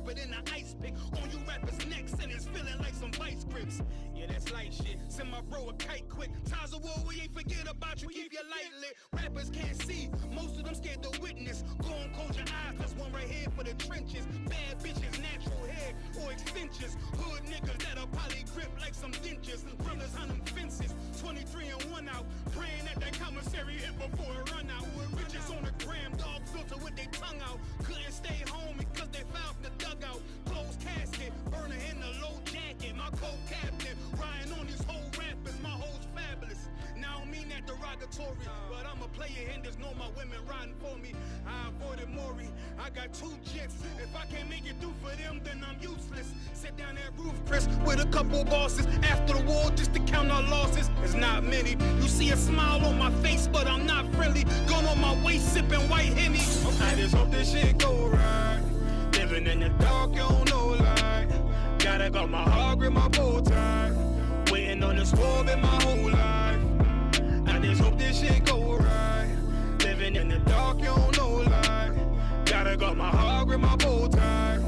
deeper than an ice pick. On you rappers' necks and it's feeling like some vice grips. Yeah, that's light shit. Send my bro a kite quick. Ties of war, we ain't forget about you. Keep your light lit. Rappers can't see. Most of them scared to witness. Go on, close your eyes. There's one right here for the trenches. Bad bitches, natural hair or extensions. Hood niggas that'll poly grip like some dentures. Brothers on them fences. 23 and 1 out. Praying that commissary hit before it run out. Bitches on the gram, dog filter with their tongue out. Couldn't stay home because they found the dugout. Closed casket, burner in the low jacket. My co-captain, riding on these whole rappers. My hoes fabulous. Now I don't mean that derogatory, but I'm a player and there's no my women riding for me. I avoided Maury. I got 2 jets. If I can't make it through for them, then I'm useless. Sit down that roof, Chris, with a couple bosses. After the war, just to count our losses. It's not many. You see a smile on my face, but I'm not friendly. Gun on my waist, sipping white Henny. I just hope this shit go right. Living in the dark, you don't know light. Gotta got my heart, grip my bow tie. Waiting on the storm in my whole life. I just hope this shit go right. Living in the dark, you don't know light. Gotta got my heart, grip my bow tie.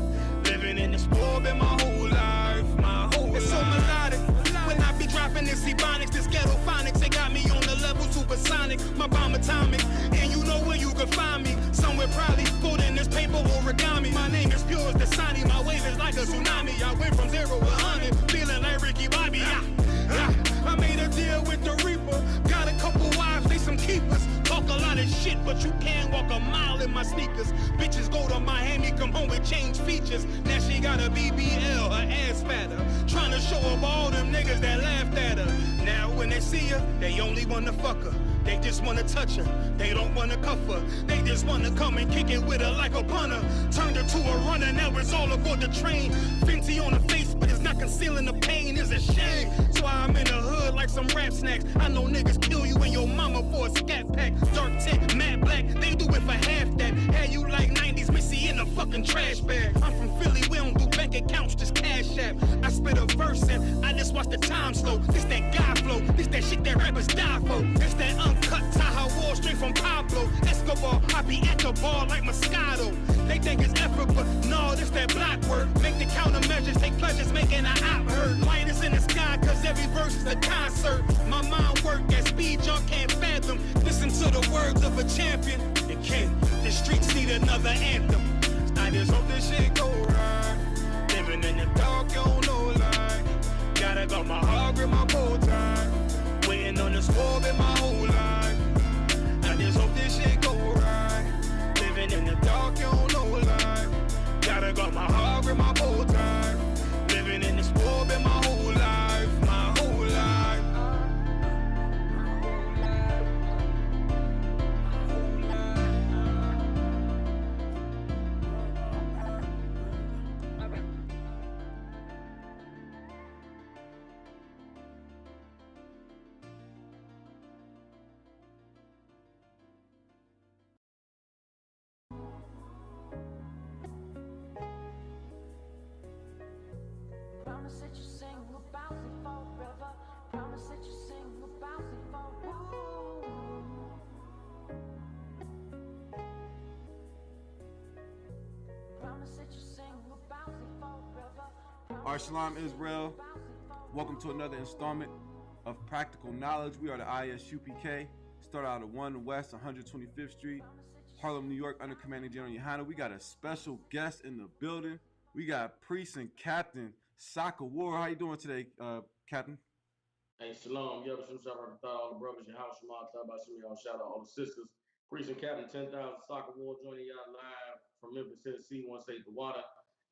Living in the storm in my whole life. My whole life. It's so melodic. When I be dropping this ebonics, this ghetto phonics, they got me on the level supersonic. My bomb atomic, and you know where you can find me. Somewhere probably folding this paper origami. My name is pure as the Dasani. My wave is like a tsunami. I went from 0 to 100, feeling like Ricky Bobby. I made a deal with the Reaper. Got a couple wives, they some keepers. Talk a lot of shit, but you can't walk a mile in my sneakers. Bitches go to Miami, come home with change features. Now she got a BBL, her ass fatter. Trying to show up all them niggas that laughed at her. Now when they see her, they only wanna fuck her. They just wanna touch her, they don't wanna cuff her. They just wanna come and kick it with her like a punter. Turned her to a runner, now it's all aboard the train. Fenty on the face, but it's not concealing the pain, it's a shame. So I'm in the hood like some rap snacks. I know niggas kill you and your mama for a scat pack. Dark tint, matte black, they do it for half that. Had you like 90s Missy in a fucking trash bag. I'm from Philly, we don't do bank accounts, just cash app. I spit a verse and I just watch the time slow. This that guy flow, this that shit that rappers die for. This that uncut Taha Wall straight from Pablo Escobar. I be at the bar like Moscato. They think it's effort, but no, this that block work. Make the countermeasures, take pleasures, making an op hurt. Light is in the sky, cause every verse is a concert. My mind work at speed y'all can't fathom. Listen to the words of a champion. The king, the streets need another anthem. I just hope this shit go right. Living in the dark, you don't know light. Gotta got my heart, grip my bow tie. Waiting on the storm in my whole life. I just hope this shit go right. Living in the dark, you don't know light. Gotta got my heart, grip my bow tie. Living in the storm in my whole life. My whole life. Promise that you sing about it forever. Promise that you sing about it forever. Promise that you sing about it forever. All right, Shalom Israel. Welcome to another installment of Practical Knowledge. We are the ISUPK. Start out at 1 West 125th Street, Harlem, New York, under Commanding General Yohana. We got a special guest in the building. We got Priest and Captain Soccer War. How you doing today, Captain? Hey, shalom. Yo, shout out to all the brothers, your house, Shema, shout out all the sisters. Priest and Captain 10,000 Soccer War joining y'all live from Memphis, Tennessee. Want to say the water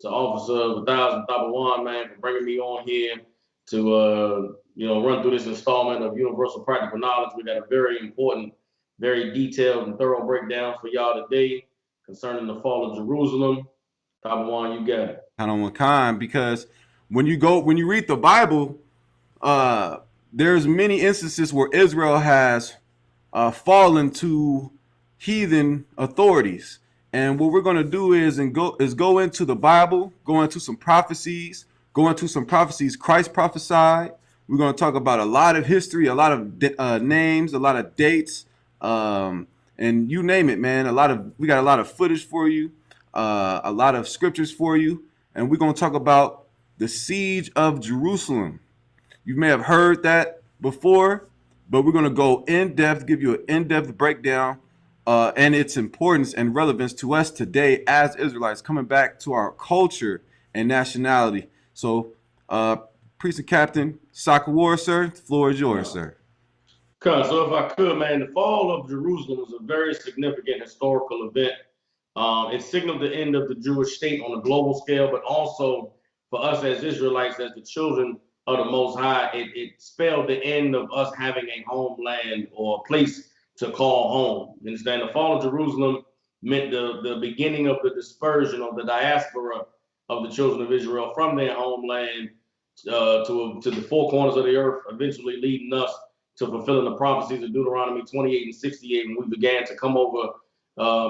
to Officer of 1,000 Thabawan, man, for bringing me on here to run through this installment of Universal Practical Knowledge. We got a very important, very detailed and thorough breakdown for y'all today concerning the fall of Jerusalem. Thabawan, you got it. Kind of one kind, because when you read the Bible, there's many instances where Israel has fallen to heathen authorities. And what we're going to do is go into the Bible, go into some prophecies Christ prophesied. We're going to talk about a lot of history, a lot of names, a lot of dates, and you name it, man. We got a lot of footage for you, a lot of scriptures for you. and we're going to talk about the siege of Jerusalem. You may have heard that before, but we're going to go in depth, give you an in-depth breakdown and its importance and relevance to us today as Israelites, coming back to our culture and nationality. So, Priest and Captain Soccer War, sir, the floor is yours, sir. So if I could, man, the fall of Jerusalem was a very significant historical event. It signaled the end of the Jewish state on a global scale, but also for us as Israelites, as the children of the Most High, it spelled the end of us having a homeland or a place to call home. You understand? The fall of Jerusalem meant the beginning of the dispersion of the diaspora of the children of Israel from their homeland to the four corners of the earth, eventually leading us to fulfilling the prophecies of Deuteronomy 28 and 68 when we began to come over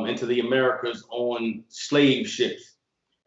into the Americas on slave ships.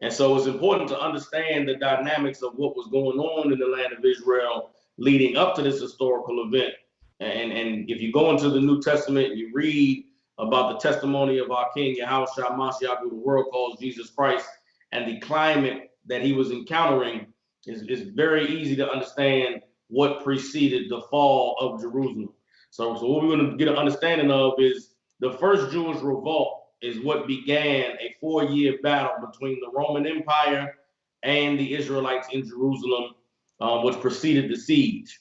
And so it's important to understand the dynamics of what was going on in the land of Israel leading up to this historical event. And if you go into the New Testament and you read about the testimony of our King Yahushua Mashiach, who the world calls Jesus Christ, and the climate that he was encountering, is very easy to understand what preceded the fall of Jerusalem. So what we're going to get an understanding of is the first Jewish revolt is what began a 4-year battle between the Roman Empire and the Israelites in Jerusalem, which preceded the siege.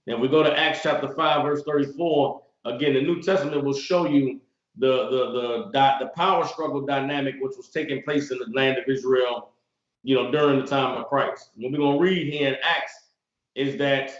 Now, if we go to Acts chapter 5, verse 34, again, the New Testament will show you the power struggle dynamic which was taking place in the land of Israel, during the time of Christ. What we're going to read here in Acts is that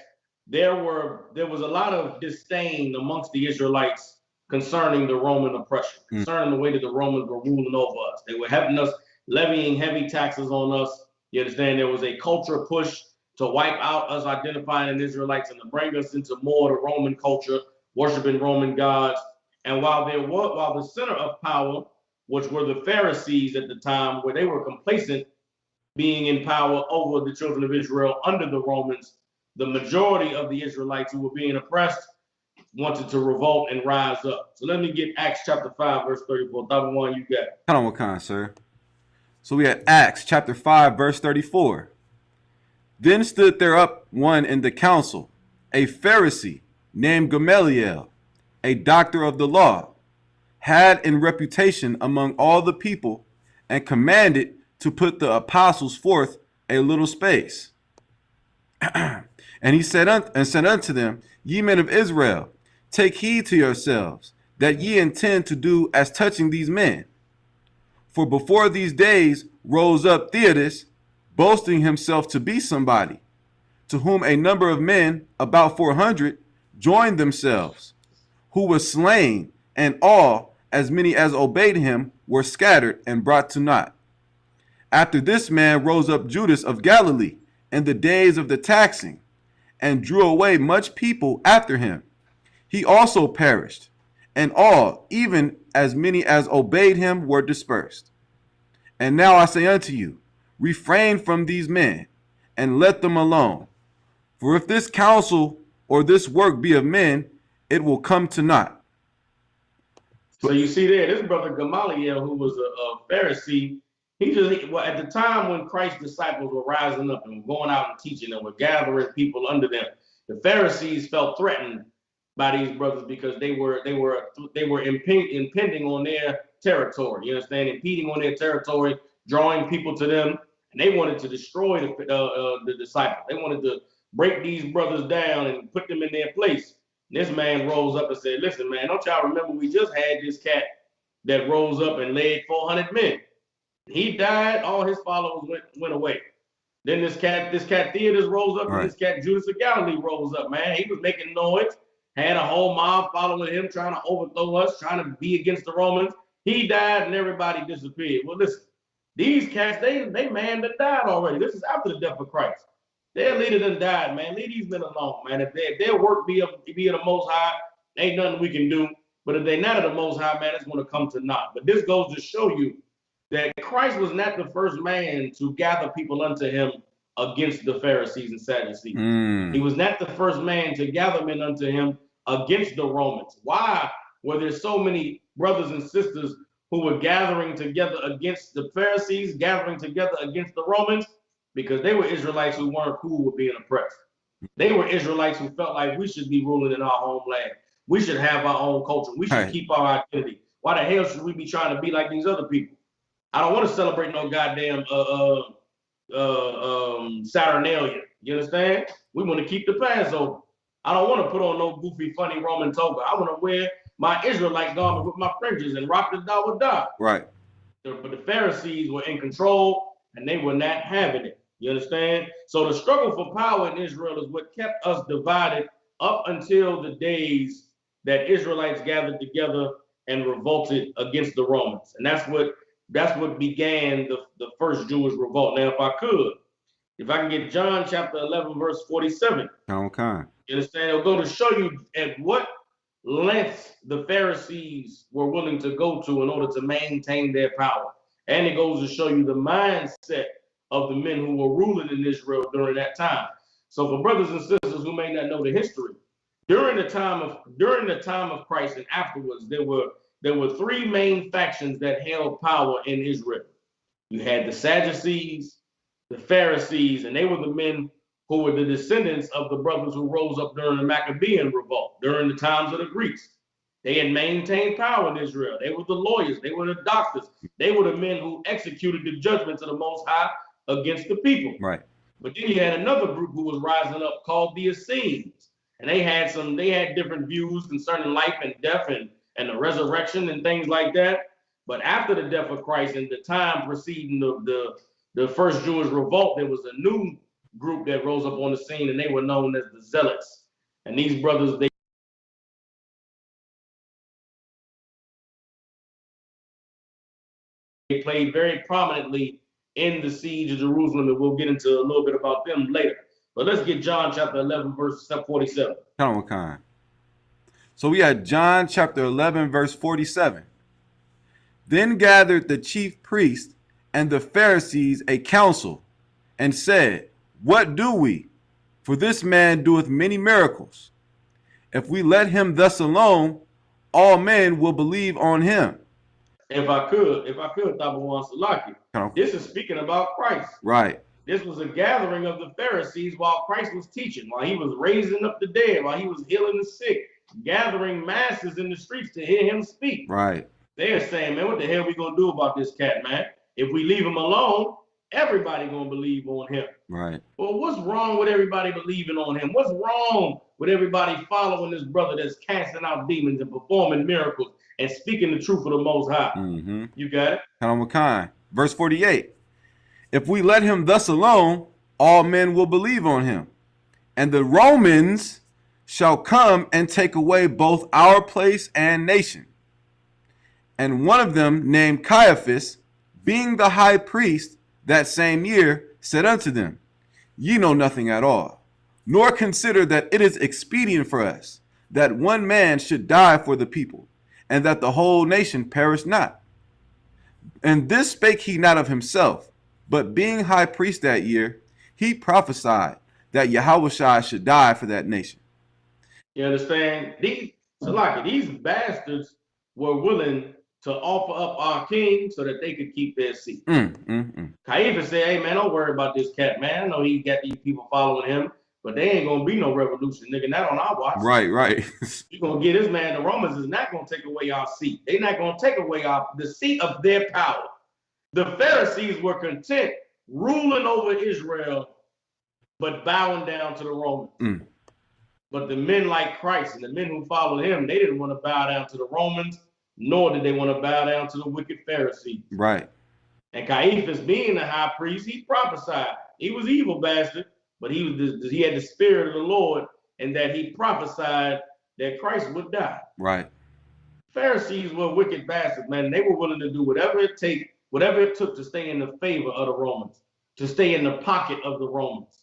there was a lot of disdain amongst the Israelites concerning the Roman oppression, concerning the way that the Romans were ruling over us. They were having us levying heavy taxes on us. You understand? There was a culture push to wipe out us identifying as Israelites and to bring us into more of the Roman culture, worshiping Roman gods. And while the center of power, which were the Pharisees at the time, where they were complacent being in power over the children of Israel under the Romans, the majority of the Israelites who were being oppressed wanted to revolt and rise up. So let me get Acts chapter 5, verse 34. Thabawan, you got it. Hold on, Wakan, sir. So we had Acts chapter 5, verse 34. Then stood there up one in the council, a Pharisee named Gamaliel, a doctor of the law, had in reputation among all the people, and commanded to put the apostles forth a little space. And he said unto them, Ye men of Israel, take heed to yourselves, that ye intend to do as touching these men. For before these days rose up Theudas, boasting himself to be somebody, to whom a number of men, about 400, joined themselves, who was slain, and all, as many as obeyed him, were scattered and brought to naught. After this man rose up Judas of Galilee in the days of the taxing, and drew away much people after him. He also perished, and all, even as many as obeyed him, were dispersed. And now I say unto you, refrain from these men, and let them alone. For if this counsel or this work be of men, it will come to naught. So you see there, this brother Gamaliel, who was a Pharisee, at the time when Christ's disciples were rising up and going out and teaching and were gathering people under them, the Pharisees felt threatened by these brothers because they were impending on their territory. You understand? Impeding on their territory, drawing people to them, and they wanted to destroy the disciples. They wanted to break these brothers down and put them in their place. And this man rose up and said, "Listen, man, don't y'all remember we just had this cat that rose up and led 400 men? He died, all his followers went away. Then this cat Theudas rose up, and this cat Judas of Galilee rose up, man. He was making noise, had a whole mob following him, trying to overthrow us, trying to be against the Romans. He died and everybody disappeared." Well, listen, these cats, they man that died already. This is after the death of Christ. Their leader done died, man. Leave these men alone, man. If their work be of the Most High, ain't nothing we can do. But if they're not of the Most High, man, it's going to come to naught. But this goes to show you that Christ was not the first man to gather people unto him against the Pharisees and Sadducees. He was not the first man to gather men unto him against the Romans. Why were there so many brothers and sisters who were gathering together against the Pharisees, gathering together against the Romans, because they were Israelites who weren't cool with being oppressed. They were Israelites who felt like we should be ruling in our homeland. We should have our own culture. We should keep our identity. Why the hell should we be trying to be like these other people? I don't want to celebrate no goddamn Saturnalia. You understand? We want to keep the Passover. I don't want to put on no goofy, funny Roman toga. I want to wear my Israelite garment with my fringes and rock the Thabawan. Right. But the Pharisees were in control and they were not having it. You understand? So the struggle for power in Israel is what kept us divided up until the days that Israelites gathered together and revolted against the Romans. And that's what began the first Jewish revolt. Now, if I can get John chapter 11, verse 47. Okay. You understand? It'll go to show you at what lengths the Pharisees were willing to go to in order to maintain their power. And it goes to show you the mindset of the men who were ruling in Israel during that time. So for brothers and sisters who may not know the history, during the time of Christ and afterwards, there were three main factions that held power in Israel. You had the Sadducees, the Pharisees, and they were the men who were the descendants of the brothers who rose up during the Maccabean revolt, during the times of the Greeks. They had maintained power in Israel. They were the lawyers. They were the doctors. They were the men who executed the judgments of the Most High against the people. Right. But then you had another group who was rising up called the Essenes. And they had different views concerning life and death and the resurrection and things like that. But after the death of Christ and the time preceding the first Jewish revolt, there was a new group that rose up on the scene, and they were known as the Zealots. And these brothers, they played very prominently in the siege of Jerusalem, and we'll get into a little bit about them later. But let's get John chapter 11, verse 47. So we had John chapter 11, verse 47. Then gathered the chief priests and the Pharisees a council, and said, What do we? For this man doeth many miracles. If we let him thus alone, all men will believe on him. If I could, Thabawan Salaki, this is speaking about Christ. Right. This was a gathering of the Pharisees while Christ was teaching, while he was raising up the dead, while he was healing the sick, gathering masses in the streets to hear him speak. Right. They're saying, man, what the hell we gonna do about this cat, man? If we leave him alone, everybody gonna believe on him. Right. Well, what's wrong with everybody believing on him? What's wrong with everybody following this brother that's casting out demons and performing miracles and speaking the truth of the Most High? Mm-hmm. You got it? Verse 48. If we let him thus alone, all men will believe on him. And the Romans shall come and take away both our place and nation. And one of them, named Caiaphas, being the high priest that same year, said unto them, Ye know nothing at all, nor consider that it is expedient for us that one man should die for the people, and that the whole nation perish not. And this spake he not of himself, but being high priest that year, he prophesied that Yahushua should die for that nation. You understand? These bastards were willing to offer up our king so that they could keep their seat. Caiaphas said, hey, man, don't worry about this cat, man. I know he got these people following him, but they ain't going to be no revolution, nigga. Not on our watch. Right. You're going to get this man. The Romans is not going to take away our seat. They're not going to take away the seat of their power. The Pharisees were content ruling over Israel, but bowing down to the Romans. But the men like Christ and the men who followed him, they didn't want to bow down to the Romans, nor did they want to bow down to the wicked Pharisees. Right. And Caiaphas, being the high priest, he prophesied. He was evil bastard, but he had the spirit of the Lord, and that he prophesied that Christ would die. Right. Pharisees were wicked bastards, man. They were willing to do whatever it took to stay in the favor of the Romans, to stay in the pocket of the Romans.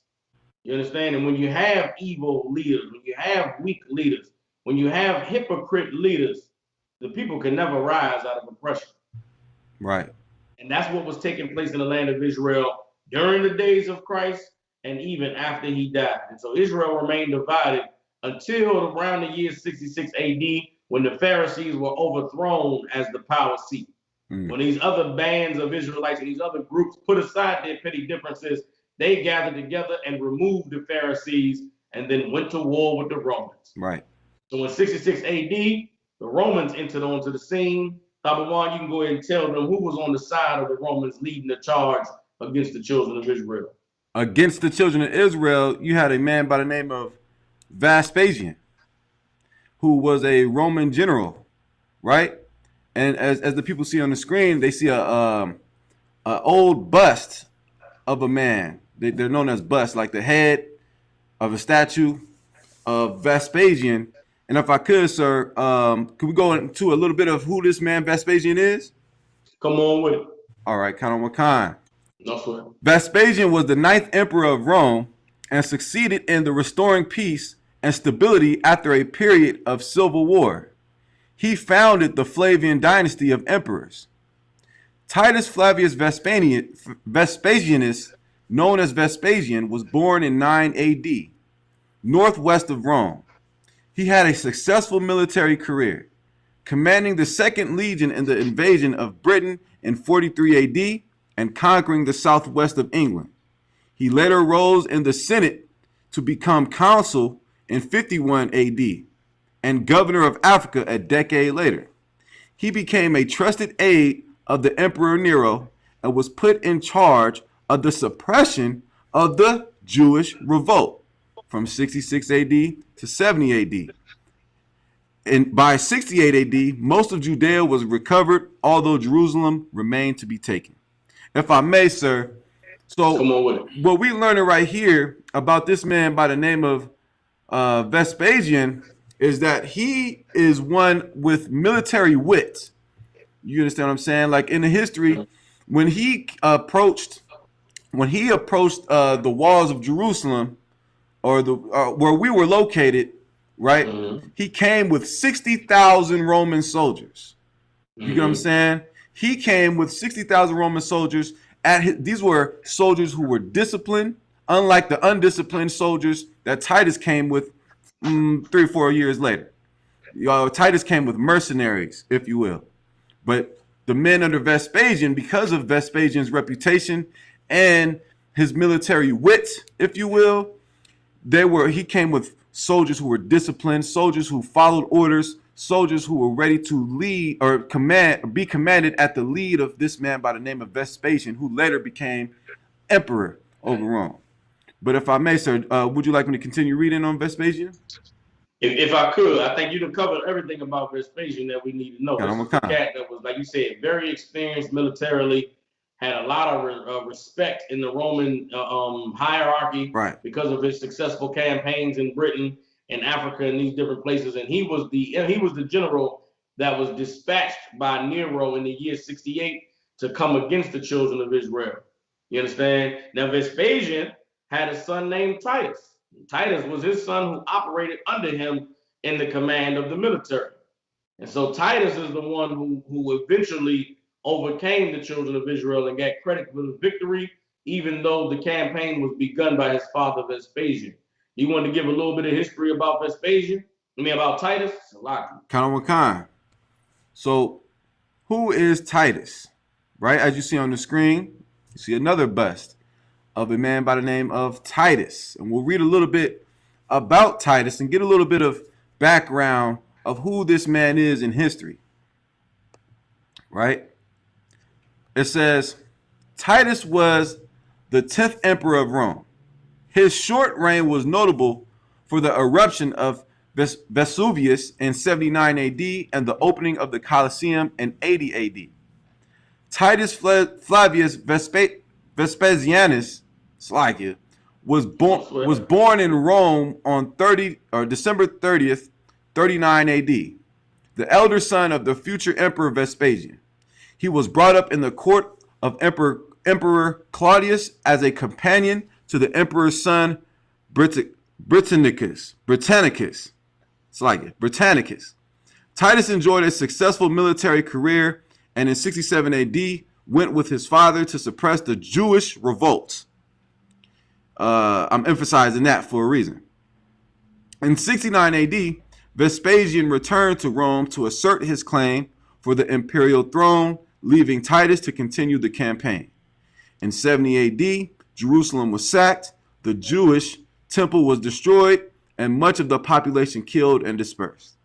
You understand? And when you have evil leaders, when you have weak leaders, when you have hypocrite leaders, the people can never rise out of oppression. Right. And that's what was taking place in the land of Israel during the days of Christ and even after he died. And so Israel remained divided until around the year 66 AD, when the Pharisees were overthrown as the power seat. When these other bands of Israelites and these other groups put aside their petty differences, they gathered together and removed the Pharisees and then went to war with the Romans. Right. So in 66 AD, the Romans entered onto the scene. Thabawan, you can go ahead and tell them who was on the side of the Romans leading the charge against the children of Israel. Against the children of Israel, you had a man by the name of Vespasian, who was a Roman general, right? And as the people see on the screen, they see a old bust of a man. They're known as busts, like the head of a statue of Vespasian. And if I could, sir, could we go into a little bit of who this man Vespasian is? Come on with it. All right, kind of what kind. No swear. Vespasian was the 9th emperor of Rome and succeeded in the restoring peace and stability after a period of civil war. He founded the Flavian dynasty of emperors. Titus Flavius Vespasianus, known as Vespasian, was born in 9 AD, northwest of Rome. He had a successful military career, commanding the 2nd Legion in the invasion of Britain in 43 AD and conquering the southwest of England. He later rose in the Senate to become consul in 51 AD and governor of Africa a decade later. He became a trusted aide of the Emperor Nero and was put in charge of the suppression of the Jewish revolt from 66 AD to 70 AD. And by 68 AD, most of Judea was recovered, although Jerusalem remained to be taken. If I may, sir, so Come on with it. what we learning right here about this man by the name of Vespasian is that he is one with military wit. You understand what I'm saying? Like in the history, when he approached the walls of Jerusalem, or the where we were located, right? He came with 60,000 Roman soldiers. You get what I'm saying? He came with 60,000 Roman soldiers. These were soldiers who were disciplined, unlike the undisciplined soldiers that Titus came with 3 or 4 years later. Titus came with mercenaries, if you will. But the men under Vespasian, because of Vespasian's reputation and his military wit, if you will, he came with soldiers who were disciplined, soldiers who followed orders, soldiers who were ready to lead or be commanded at the lead of this man by the name of Vespasian, who later became emperor over Rome. But if I may, sir, would you like me to continue reading on Vespasian? If I could, I think you've covered everything about Vespasian that we need to know. This is a cat that was, like you said, very experienced militarily, had a lot of respect in the Roman hierarchy, right, because of his successful campaigns in Britain and Africa and these different places. And he was the general that was dispatched by Nero in the year 68 to come against the children of Israel. You understand? Now Vespasian had a son named Titus. Titus was his son who operated under him in the command of the military. And so Titus is the one who eventually overcame the children of Israel and got credit for the victory, even though the campaign was begun by his father Vespasian. You want to give a little bit of history about Vespasian? About Titus? A lot. Kind of what kind. So who is Titus? Right, as you see on the screen, you see another bust of a man by the name of Titus. And we'll read a little bit about Titus and get a little bit of background of who this man is in history. Right? It says, Titus was the 10th emperor of Rome. His short reign was notable for the eruption of Vesuvius in 79 AD and the opening of the Colosseum in 80 AD. Titus Flavius Vespasianus, was born in Rome on December 30th, 39 AD, the elder son of the future emperor Vespasian. He was brought up in the court of Emperor Claudius as a companion to the emperor's son Britannicus. Titus enjoyed a successful military career and in 67 AD went with his father to suppress the Jewish revolt. I'm emphasizing that for a reason. In 69 AD, Vespasian returned to Rome to assert his claim for the imperial throne, leaving Titus to continue the campaign. In 70 AD, Jerusalem was sacked, the Jewish temple was destroyed, and much of the population killed and dispersed.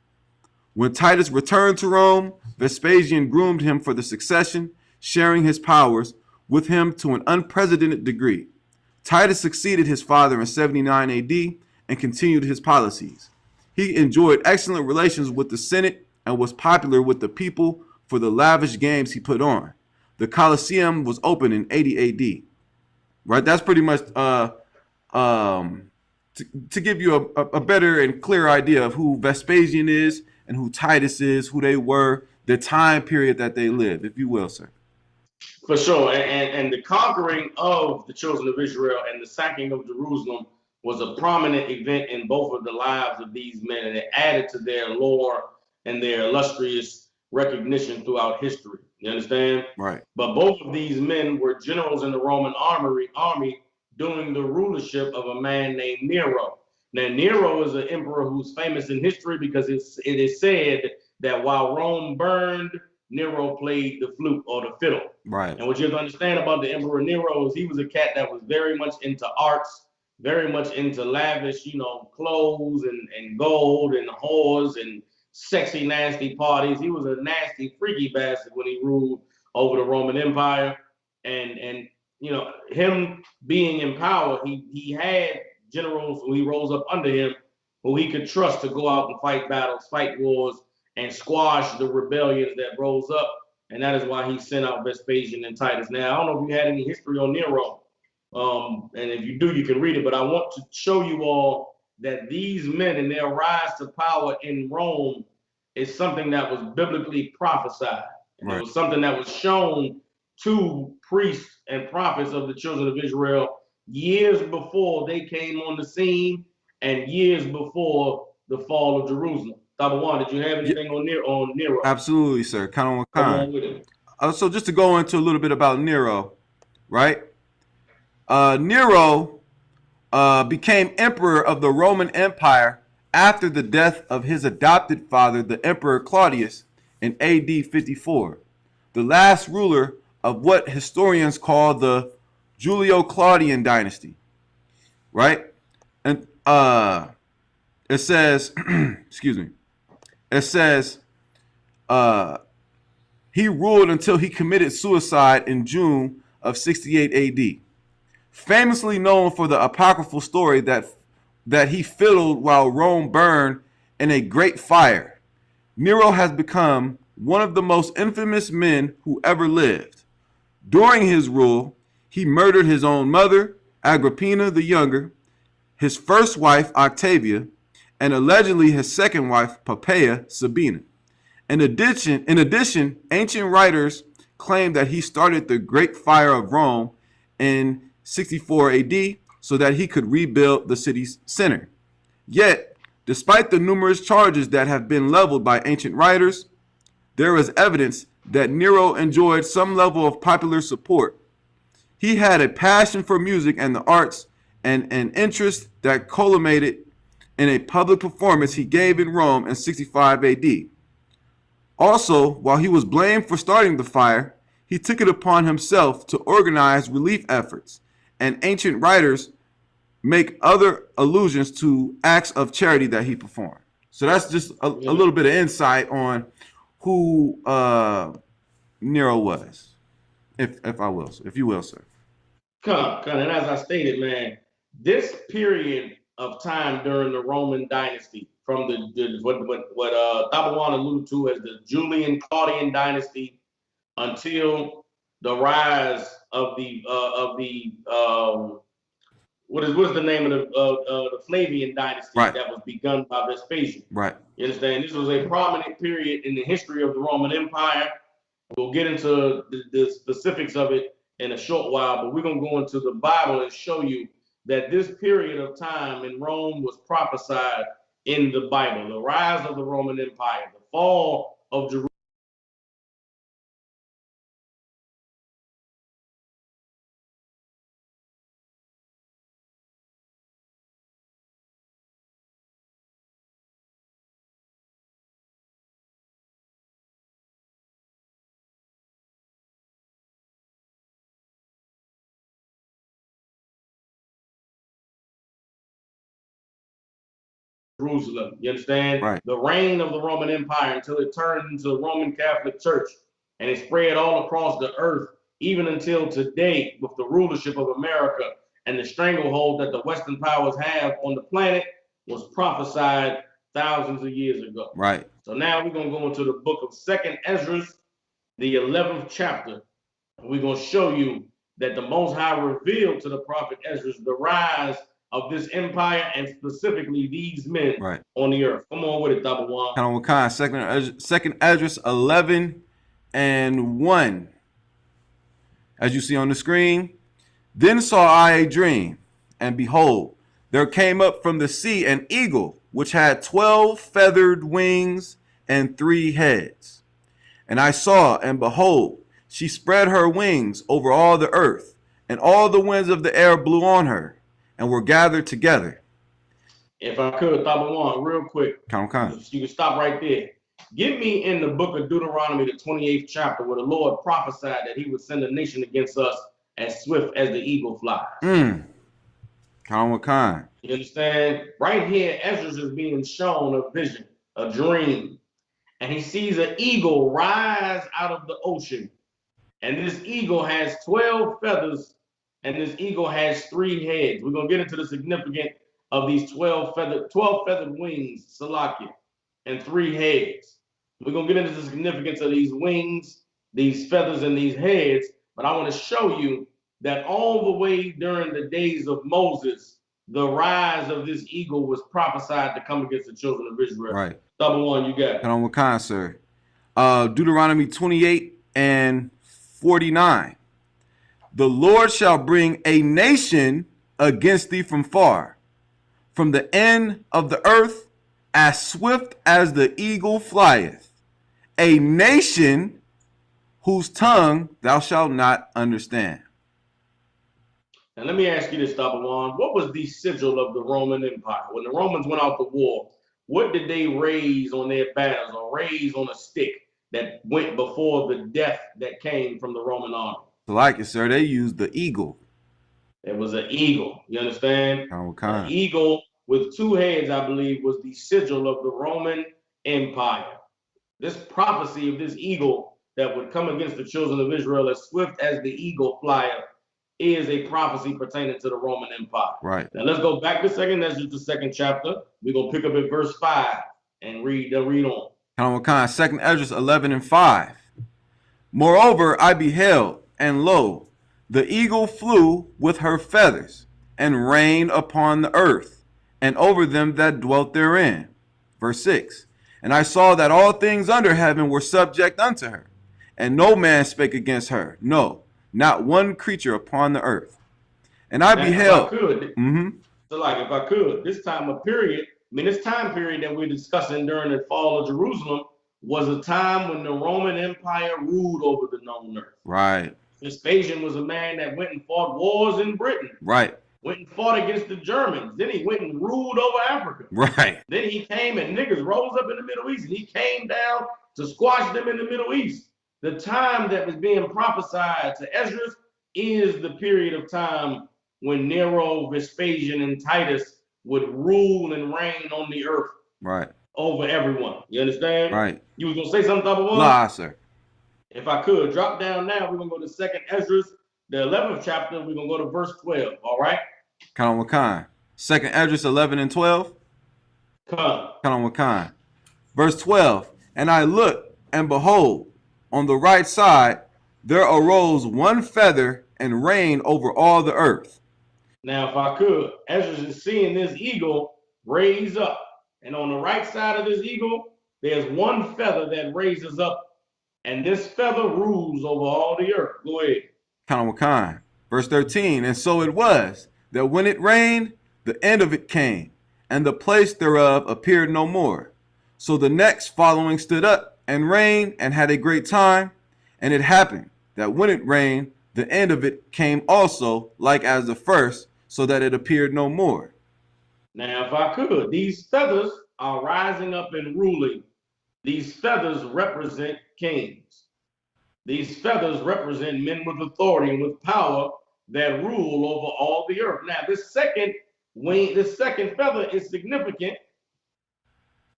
When Titus returned to Rome, Vespasian groomed him for the succession, sharing his powers with him to an unprecedented degree. Titus succeeded his father in 79 AD and continued his policies. He enjoyed excellent relations with the Senate and was popular with the people for the lavish games he put on. The Colosseum was opened in 80 AD. Right, that's pretty much to give you a better and clearer idea of who Vespasian is and who Titus is, who they were, the time period that they lived, if you will, sir. For sure. And the conquering of the children of Israel and the sacking of Jerusalem was a prominent event in both of the lives of these men, and it added to their lore and their illustrious recognition throughout history. You understand? Right. But both of these men were generals in the Roman army during the rulership of a man named Nero. Now, Nero is an emperor who's famous in history because it is said that while Rome burned, Nero played the flute or the fiddle. Right. And what you have to understand about the Emperor Nero is he was a cat that was very much into arts, very much into lavish, clothes and gold and whores and sexy, nasty parties. He was a nasty, freaky bastard when he ruled over the Roman Empire. And him being in power, he had generals who he rose up under him who he could trust to go out and fight battles, fight wars, and squash the rebellions that rose up. And that is why he sent out Vespasian and Titus. Now, I don't know if you had any history on Nero, and if you do, you can read it. But I want to show you all that these men and their rise to power in Rome is something that was biblically prophesied. And It was something that was shown to priests and prophets of the children of Israel years before they came on the scene and years before the fall of Jerusalem. Thabawan, did you have anything on Nero? Absolutely, sir. Kind of Come kind. on with it. So just to go into a little bit about Nero, right? Nero became emperor of the Roman Empire after the death of his adopted father, the Emperor Claudius, in AD 54, the last ruler of what historians call the Julio-Claudian dynasty, right? And it says, excuse me, it says he ruled until he committed suicide in June of 68 AD. Famously known for the apocryphal story that he fiddled while Rome burned in a great fire, Nero has become one of the most infamous men who ever lived. During his rule, he murdered his own mother, Agrippina the Younger, his first wife, Octavia, and allegedly his second wife, Poppaea Sabina. In addition, ancient writers claim that he started the Great Fire of Rome in 64 AD so that he could rebuild the city's center. Yet, despite the numerous charges that have been leveled by ancient writers, there is evidence that Nero enjoyed some level of popular support. He had a passion for music and the arts and an interest that culminated in a public performance he gave in Rome in 65 AD. Also, while he was blamed for starting the fire, he took it upon himself to organize relief efforts, and ancient writers make other allusions to acts of charity that he performed. So that's just a little bit of insight on who Nero was, if you will, sir. And as I stated, man, this period of time during the Roman dynasty, from what Thabawan alluded to as the Julian Claudian dynasty, until the rise of the what is the name of the Flavian dynasty Right. that was begun by Vespasian. Right. You understand? This was a prominent period in the history of the Roman Empire. We'll get into the specifics of it in a short while, but we're going to go into the Bible and show you that this period of time in Rome was prophesied in the Bible. The rise of the Roman Empire, the fall of Jerusalem. Jerusalem. You understand? Right. The reign of the Roman Empire until it turned into the Roman Catholic Church, and it spread all across the earth, even until today, with the rulership of America and the stranglehold that the Western powers have on the planet was prophesied thousands of years ago. Right. So now we're going to go into the book of 2nd Ezra, the 11th chapter. We're going to show you that the Most High revealed to the prophet Ezra the rise of this empire and specifically these men Right. on the earth. Come on with it, Thabawan. Count on Wakan. Second Ezra 11 and 1. As you see on the screen, then saw I a dream, and behold, there came up from the sea an eagle, which had 12 feathered wings and 3 heads. And I saw, and behold, she spread her wings over all the earth, and all the winds of the air blew on her, and were gathered together. If I could, Thabawan, real quick, Count on. you can stop right there. Give me in the book of Deuteronomy, the 28th chapter, where the Lord prophesied that he would send a nation against us as swift as the eagle flies. Count on Wakan. You understand? Right here, Ezra is being shown a vision, a dream. And he sees an eagle rise out of the ocean. And this eagle has 12 feathers, and this eagle has 3 heads. We're going to get into the significance of these 12 feathered wings, Salakia, and 3 heads. We're going to get into the significance of these wings, these feathers, and these heads. But I want to show you that all the way during the days of Moses, the rise of this eagle was prophesied to come against the children of Israel. Right. Thabawan, you got it. Count on Wakan, sir. Deuteronomy 28 and 49. The Lord shall bring a nation against thee from far, from the end of the earth, as swift as the eagle flieth, a nation whose tongue thou shalt not understand. Now let me ask you this, Thabawan. What was the sigil of the Roman Empire? When the Romans went out to war, what did they raise on their banners or raise on a stick that went before the death that came from the Roman army? Like it, sir, they used the eagle. It was an eagle. You understand? Okay. An eagle with 2 heads, I believe, was the sigil of the Roman Empire. This prophecy of this eagle that would come against the children of Israel as swift as the eagle flieth is a prophecy pertaining to the Roman Empire. Right. Now let's go back to 2nd Ezra, the 2nd chapter. We're going to pick up at verse 5 and read on. Count on 2nd Ezra 11 and 5. Moreover, I beheld, and lo, the eagle flew with her feathers, and rained upon the earth, and over them that dwelt therein. Verse 6. And I saw that all things under heaven were subject unto her, and no man spake against her, no, not one creature upon the earth. And I beheld. If I could, so like if I could, this time period that we're discussing during the fall of Jerusalem was a time when the Roman Empire ruled over the known earth. Right. Vespasian was a man that went and fought wars in Britain. Right. Went and fought against the Germans. Then he went and ruled over Africa. Right. Then he came and niggas rose up in the Middle East, and he came down to squash them in the Middle East. The time that was being prophesied to Ezra is the period of time when Nero, Vespasian, and Titus would rule and reign on the earth. Right. Over everyone. You understand? Right. You was gonna say something, Thabawan? Nah, sir. If I could, drop down now. We're gonna go to 2nd Ezra, the 11th chapter. We're gonna go to verse 12. All right. Count on Wakan. 2nd Ezra 11 and 12. Come. Count on Wakan. Verse 12. And I looked, and behold, on the right side there arose one feather and reigned over all the earth. Now, if I could, Ezra is seeing this eagle raise up. And on the right side of this eagle, there's one feather that raises up. And this feather rules over all the earth. Go ahead. Count on Wakan. Verse 13. And so it was that when it rained, the end of it came, and the place thereof appeared no more. So the next following stood up and reigned and had a great time. And it happened that when it rained, the end of it came also, like as the first, so that it appeared no more. Now, if I could, these feathers are rising up and ruling. These feathers represent kings. These feathers represent men with authority and with power that rule over all the earth. Now, this second feather is significant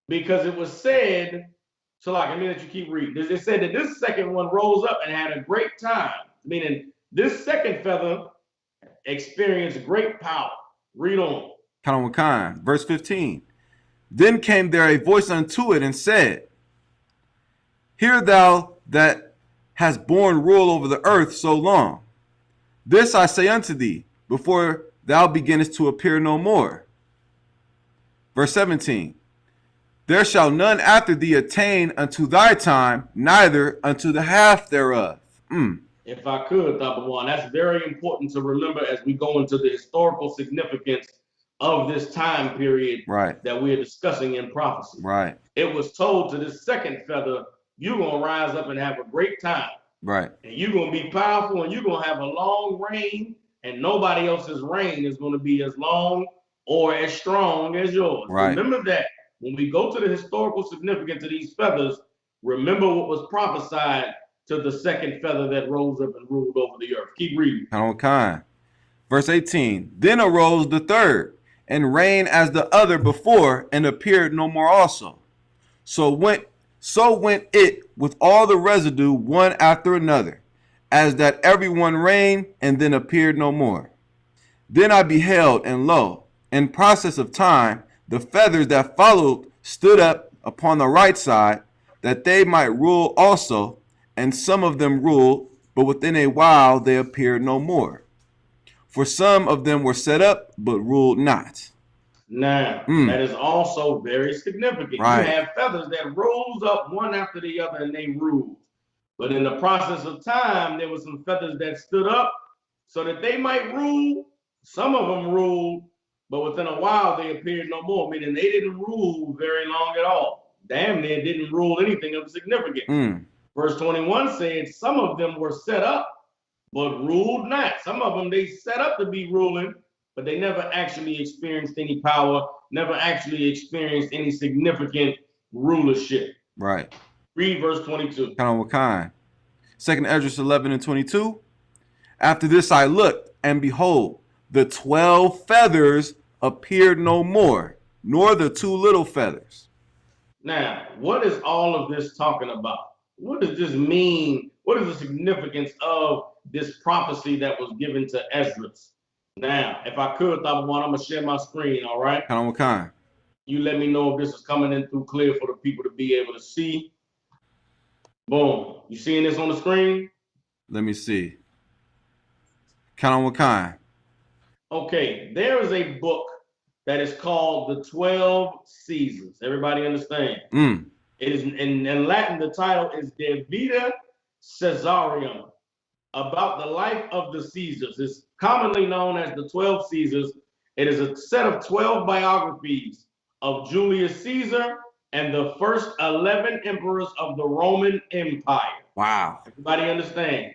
because it was said, so like, I mean that you keep reading. It said that this second one rose up and had a great time, meaning this second feather experienced great power. Read on. Count on kind. Verse 15. Then came there a voice unto it and said, Hear thou that hast borne rule over the earth so long. This I say unto thee, before thou beginnest to appear no more. Verse 17. There shall none after thee attain unto thy time, neither unto the half thereof. If I could, Thabawan, that's very important to remember as we go into the historical significance of this time period that we're discussing in prophecy. Right. It was told to this second feather, you're going to rise up and have a great time. Right. And you're going to be powerful and you're going to have a long reign, and nobody else's reign is going to be as long or as strong as yours. Right. Remember that. When we go to the historical significance of these feathers, remember what was prophesied to the second feather that rose up and ruled over the earth. Keep reading. Count on kind. Verse 18. Then arose the third, and reigned as the other before, and appeared no more also. So went it with all the residue one after another, as that every one reigned, and then appeared no more. Then I beheld, and lo, in process of time, the feathers that followed stood up upon the right side, that they might rule also, and some of them ruled, but within a while they appeared no more. For some of them were set up, but ruled not. Now, that is also very significant. Right. You have feathers that rose up one after the other and they ruled. But in the process of time, there were some feathers that stood up so that they might rule. Some of them ruled, but within a while they appeared no more, meaning they didn't rule very long at all. Damn near didn't rule anything of significance. Verse 21 said some of them were set up, but ruled not. Some of them they set up to be ruling, but they never actually experienced any power, never actually experienced any significant rulership. Right. Read verse 22. Count on what kind. 2 Esdras 11 and 22. After this I looked, and behold, the 12 feathers appeared no more, nor the 2 little feathers. Now, what is all of this talking about? What does this mean? What is the significance of this prophecy that was given to Esdras? Now, if I could, Thabawan, I'm going to share my screen, all right? Count on what kind. You let me know if this is coming in through clear for the people to be able to see. Boom. You seeing this on the screen? Let me see. Count on what kind. Okay, there is a book that is called The 12 Seasons. Everybody understand? It is in Latin, the title is De Vita Caesarium, about the life of the Caesars. It's commonly known as the 12 Caesars. It is a set of 12 biographies of Julius Caesar and the first 11 emperors of the Roman Empire. Wow. Everybody understands?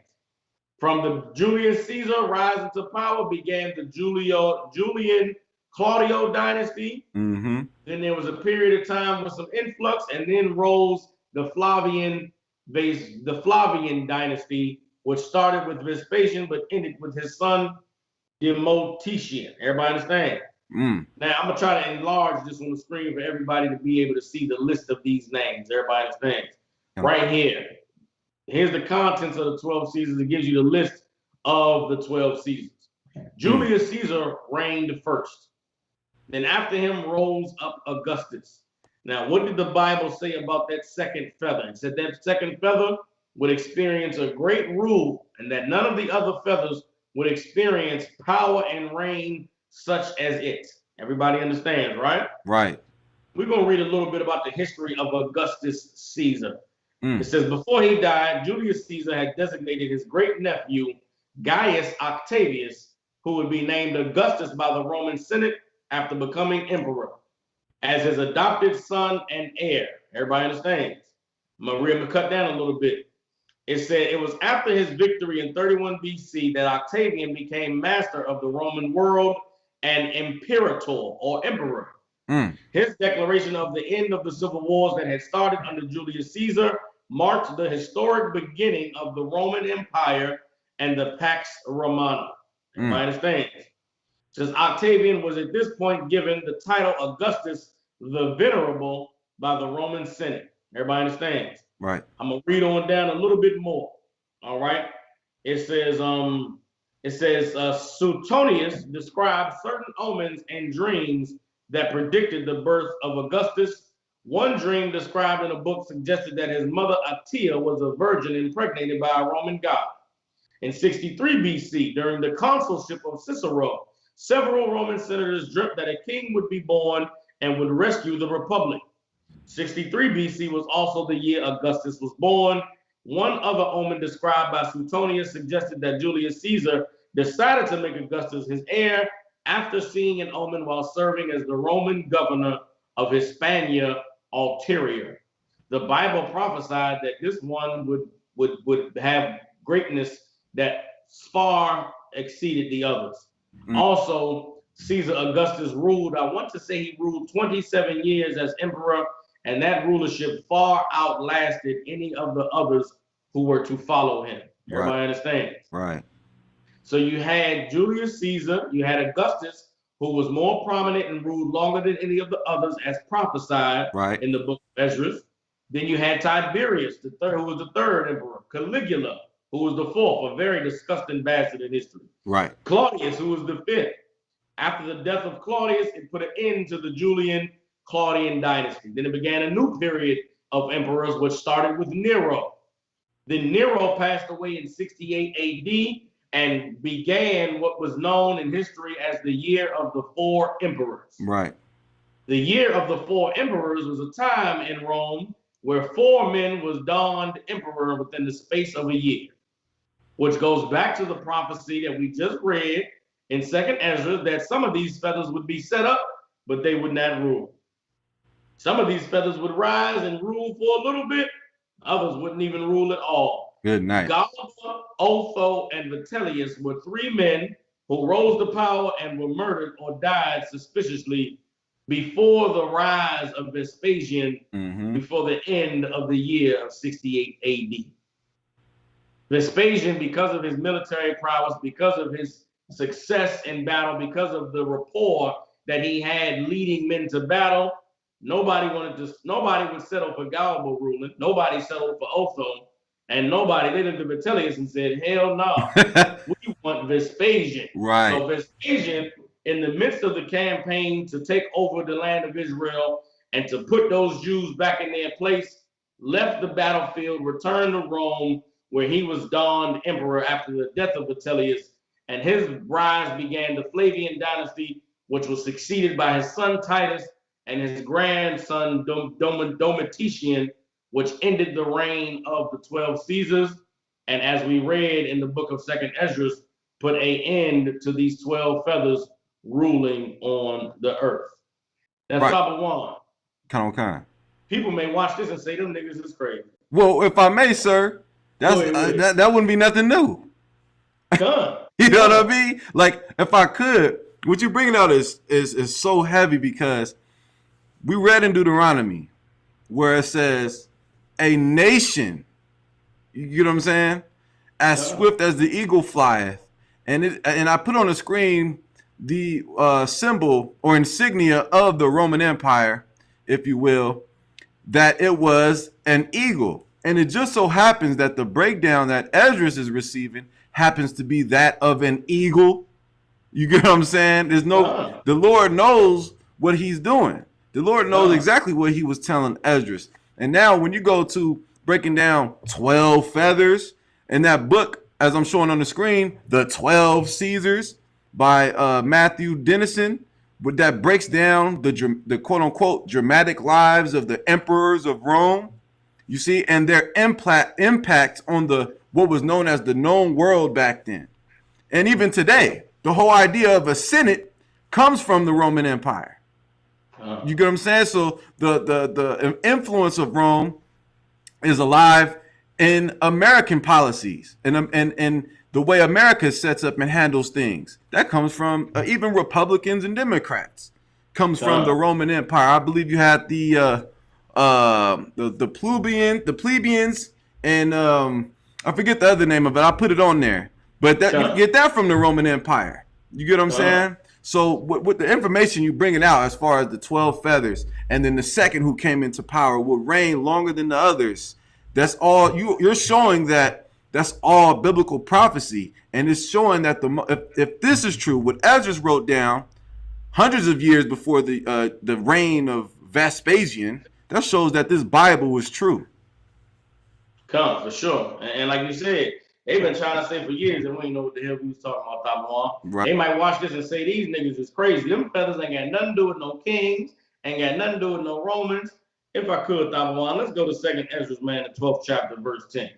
From the Julius Caesar rising to power began the Julian Claudio dynasty. Then there was a period of time with some influx, and then rose the Flavian dynasty, which started with Vespasian but ended with his son Diocletian. Everybody understand? Now I'm gonna try to enlarge this on the screen for everybody to be able to see the list of these names. Everybody understands? Right here. Here's the contents of the 12 Caesars. It gives you the list of the 12 Caesars. Julius Caesar reigned first. Then after him rose up Augustus. Now, what did the Bible say about that second feather? It said that second feather would experience a great rule, and that none of the other feathers would experience power and reign such as it. Everybody understands, right? Right. We're going to read a little bit about the history of Augustus Caesar. It says, before he died, Julius Caesar had designated his great nephew, Gaius Octavius, who would be named Augustus by the Roman Senate after becoming emperor, as his adopted son and heir. Everybody understands? I'm going to cut down a little bit. It said it was after his victory in 31 BC that Octavian became master of the Roman world and imperator or emperor. His declaration of the end of the civil wars that had started under Julius Caesar marked the historic beginning of the Roman Empire and the Pax Romana. Everybody understands? Since Octavian was at this point given the title Augustus the Venerable, by the Roman Senate. Everybody understands? Right. I'm gonna read on down a little bit more. All right. It says Suetonius described certain omens and dreams that predicted the birth of Augustus. One dream described in a book suggested that his mother Actia was a virgin impregnated by a Roman god. In 63 BC, during the consulship of Cicero, several Roman senators dreamt that a king would be born and would rescue the republic. 63 BC was also the year Augustus was born. One other omen described by Suetonius suggested that Julius Caesar decided to make Augustus his heir after seeing an omen while serving as the Roman governor of Hispania Ulterior. The Bible prophesied that this one would have greatness that far exceeded the others. Also, Caesar Augustus ruled, I want to say he ruled 27 years as emperor, and that rulership far outlasted any of the others who were to follow him. Everybody understands? Right. So you had Julius Caesar, you had Augustus, who was more prominent and ruled longer than any of the others as prophesied in the book of Esdras. Then you had Tiberius, the third, who was the third emperor, Caligula, who was the fourth, a very disgusting bastard in history. Right. Claudius, who was the fifth. After the death of Claudius, it put an end to the Julian-Claudian dynasty. Then it began a new period of emperors, which started with Nero. Then Nero passed away in 68 AD and began what was known in history as the year of the four emperors. Right. The year of the four emperors was a time in Rome where 4 men was donned emperor within the space of a year, which goes back to the prophecy that we just read in 2nd Ezra, that some of these feathers would be set up, but they would not rule. Some of these feathers would rise and rule for a little bit. Others wouldn't even rule at all. Good night. Galba, Otho, and Vitellius were 3 men who rose to power and were murdered or died suspiciously before the rise of Vespasian, before the end of the year of 68 AD. Vespasian, because of his military prowess, because of his success in battle, because of the rapport that he had leading men to battle, nobody would settle for Galba ruling. Nobody settled for Otho, and they looked at Vitellius and said, "Hell no, we want Vespasian." Right. So Vespasian, in the midst of the campaign to take over the land of Israel and to put those Jews back in their place, left the battlefield, returned to Rome, where he was donned emperor after the death of Vitellius, and his rise began the Flavian dynasty, which was succeeded by his son Titus and his grandson Domitian, which ended the reign of the 12 Caesars, and as we read in the book of 2nd Esdras, put an end to these 12 feathers ruling on the earth. That's Thabawan. Kind. People may watch this and say, them niggas is crazy. Well, if I may, sir, that wouldn't be nothing new. You know what I mean? Like, if I could, what you're bringing out is so heavy, because we read in Deuteronomy where it says, a nation, you know what I'm saying, as swift as the eagle flieth. And I put on the screen the symbol or insignia of the Roman Empire, if you will, that it was an eagle. And it just so happens that the breakdown that Esdras is receiving happens to be that of an eagle. You get what I'm saying? The Lord knows what he's doing. The Lord knows exactly what he was telling Esdras. And now when you go to breaking down 12 feathers in that book, as I'm showing on the screen, the 12 Caesars by Matthew Dennison, that breaks down the quote unquote dramatic lives of the emperors of Rome, you see, and their impact on what was known as the known world back then. And even today, the whole idea of a Senate comes from the Roman Empire. You get what I'm saying? So the influence of Rome is alive in American policies and the way America sets up and handles things. That comes from even Republicans and Democrats. Comes from the Roman Empire. I believe you had the plebeians and I forget the other name of it. I put it on there, but you get that from the Roman Empire. You get what I'm saying? So with the information you bringing out as far as the 12 feathers, and then the second who came into power will reign longer than the others, that's all you're showing that that's all biblical prophecy, and it's showing that if this is true, what Ezra wrote down hundreds of years before the reign of Vespasian, that shows that this Bible was true. Come, for sure. And like you said, they've been trying to say for years that we ain't know what the hell we was talking about, Thabawan. Right. They might watch this and say these niggas is crazy. Them feathers ain't got nothing to do with no kings, ain't got nothing to do with no Romans. If I could, Thabawan, let's go to 2nd Ezra, man, the 12th chapter, verse 10.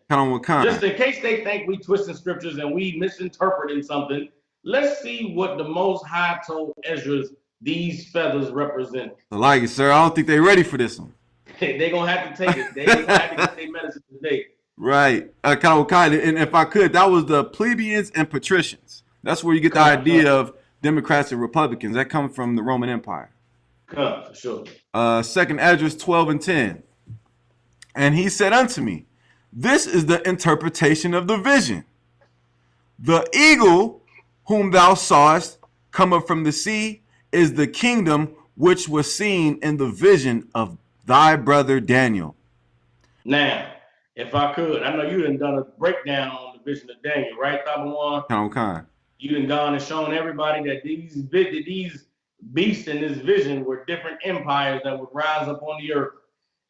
Just in case they think we twisting scriptures and we misinterpreting something, let's see what the Most High told Ezra these feathers represent. I like it, sir. I don't think they're ready for this one. They're going to have to take it. They're going to have to get their medicine today. Right. And if I could, that was the plebeians and patricians. That's where you get the idea of Democrats and Republicans. That comes from the Roman Empire. For sure. 2nd Ezra 12 and 10. And he said unto me, this is the interpretation of the vision. The eagle whom thou sawest come up from the sea is the kingdom which was seen in the vision of thy brother Daniel. Now, if I could, I know you done a breakdown on the vision of Daniel, right, Thabawan? You done gone and shown everybody that these beasts in this vision were different empires that would rise up on the earth.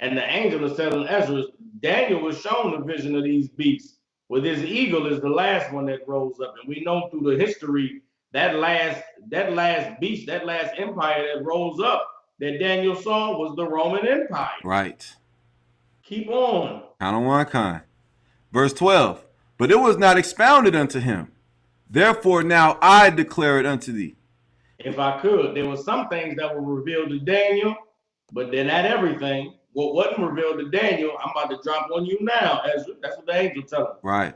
And the angel is telling Ezra, Daniel was shown the vision of these beasts. Well, this eagle is the last one that rose up. And we know through the history, that last beast, that last empire that rose up that Daniel saw was the Roman Empire. Right. Keep on. Verse 12. But it was not expounded unto him. Therefore now I declare it unto thee. If I could, there were some things that were revealed to Daniel, but they're not everything. What wasn't revealed to Daniel, I'm about to drop on you now, Ezra. That's what the angel tells him. Right.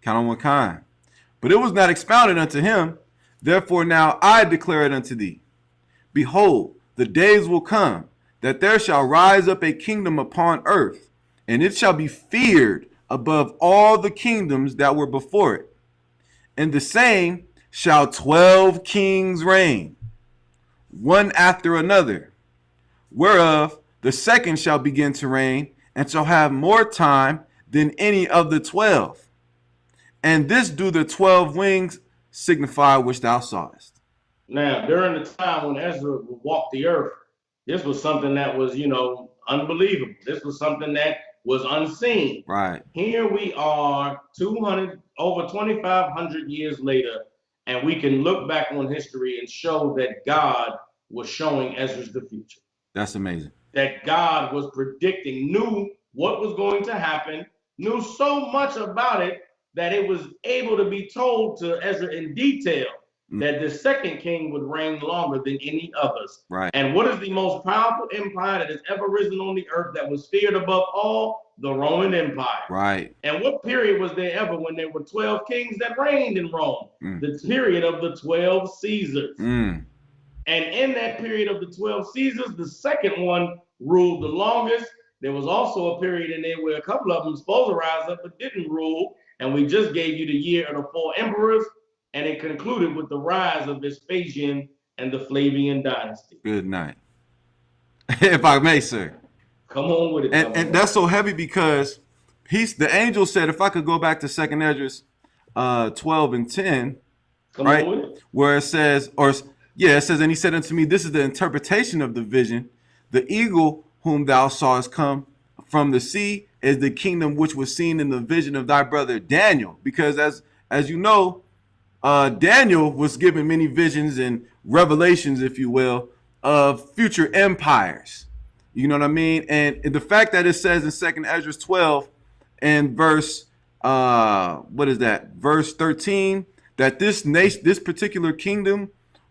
But it was not expounded unto him. Therefore now I declare it unto thee. Behold, the days will come that there shall rise up a kingdom upon earth, and it shall be feared above all the kingdoms that were before it. And the same shall 12 kings reign, one after another, whereof the second shall begin to reign, and shall have more time than any of the 12. And this do the 12 wings signify which thou sawest. Now, during the time when Ezra walked the earth, this was something that was, unbelievable. This was something that was unseen. Right. Here we are, over 2,500 years later, and we can look back on history and show that God was showing Ezra the future. That's amazing. That God was predicting, knew what was going to happen, knew so much about it that it was able to be told to Ezra in detail that the second king would reign longer than any others. Right. And what is the most powerful empire that has ever risen on the earth that was feared above all? The Roman Empire. Right. And what period was there ever when there were 12 kings that reigned in Rome? The period of the 12 Caesars. And in that period of the 12 Caesars, the second one ruled the longest. There was also a period in there where a couple of them supposed to rise up but didn't rule. And we just gave you the year of the 4 emperors. And it concluded with the rise of Vespasian and the Flavian dynasty. Good night. If I may, sir. Come on with it. And that's so heavy because the angel said, if I could go back to 2nd Ezra 12 and 10, right? Where it says, it says, and he said unto me, this is the interpretation of the vision. The eagle whom thou sawest come from the sea is the kingdom which was seen in the vision of thy brother Daniel. Because as you know, Daniel was given many visions and revelations, if you will, of future empires. You know what I mean? And the fact that it says in 2nd Ezra 12 and verse, verse 13, that this particular kingdom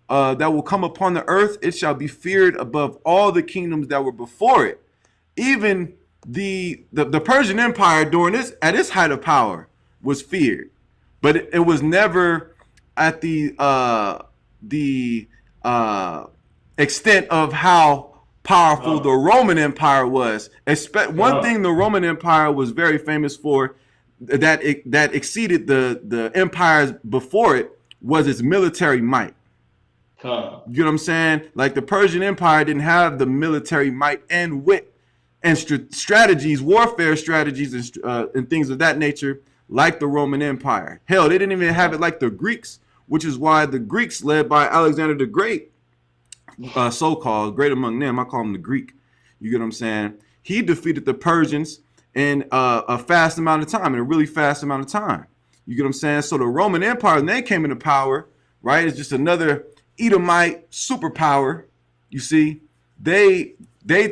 that will come upon the earth, it shall be feared above all the kingdoms that were before it. Even the Persian Empire at its height of power was feared, but it was never at the extent of how powerful the Roman Empire was. One thing the Roman Empire was very famous for that exceeded the empires before it was its military might. You get what I'm saying? Like the Persian Empire didn't have the military might and wit and strategies, warfare strategies, and things of that nature, like the Roman Empire. Hell, they didn't even have it like the Greeks, which is why the Greeks, led by Alexander the Great, so-called great among them, I call him the Greek. You get what I'm saying? He defeated the Persians in a fast amount of time, in a really fast amount of time. You get what I'm saying? So the Roman Empire, when they came into power, right, it's just another Edomite superpower. You see, they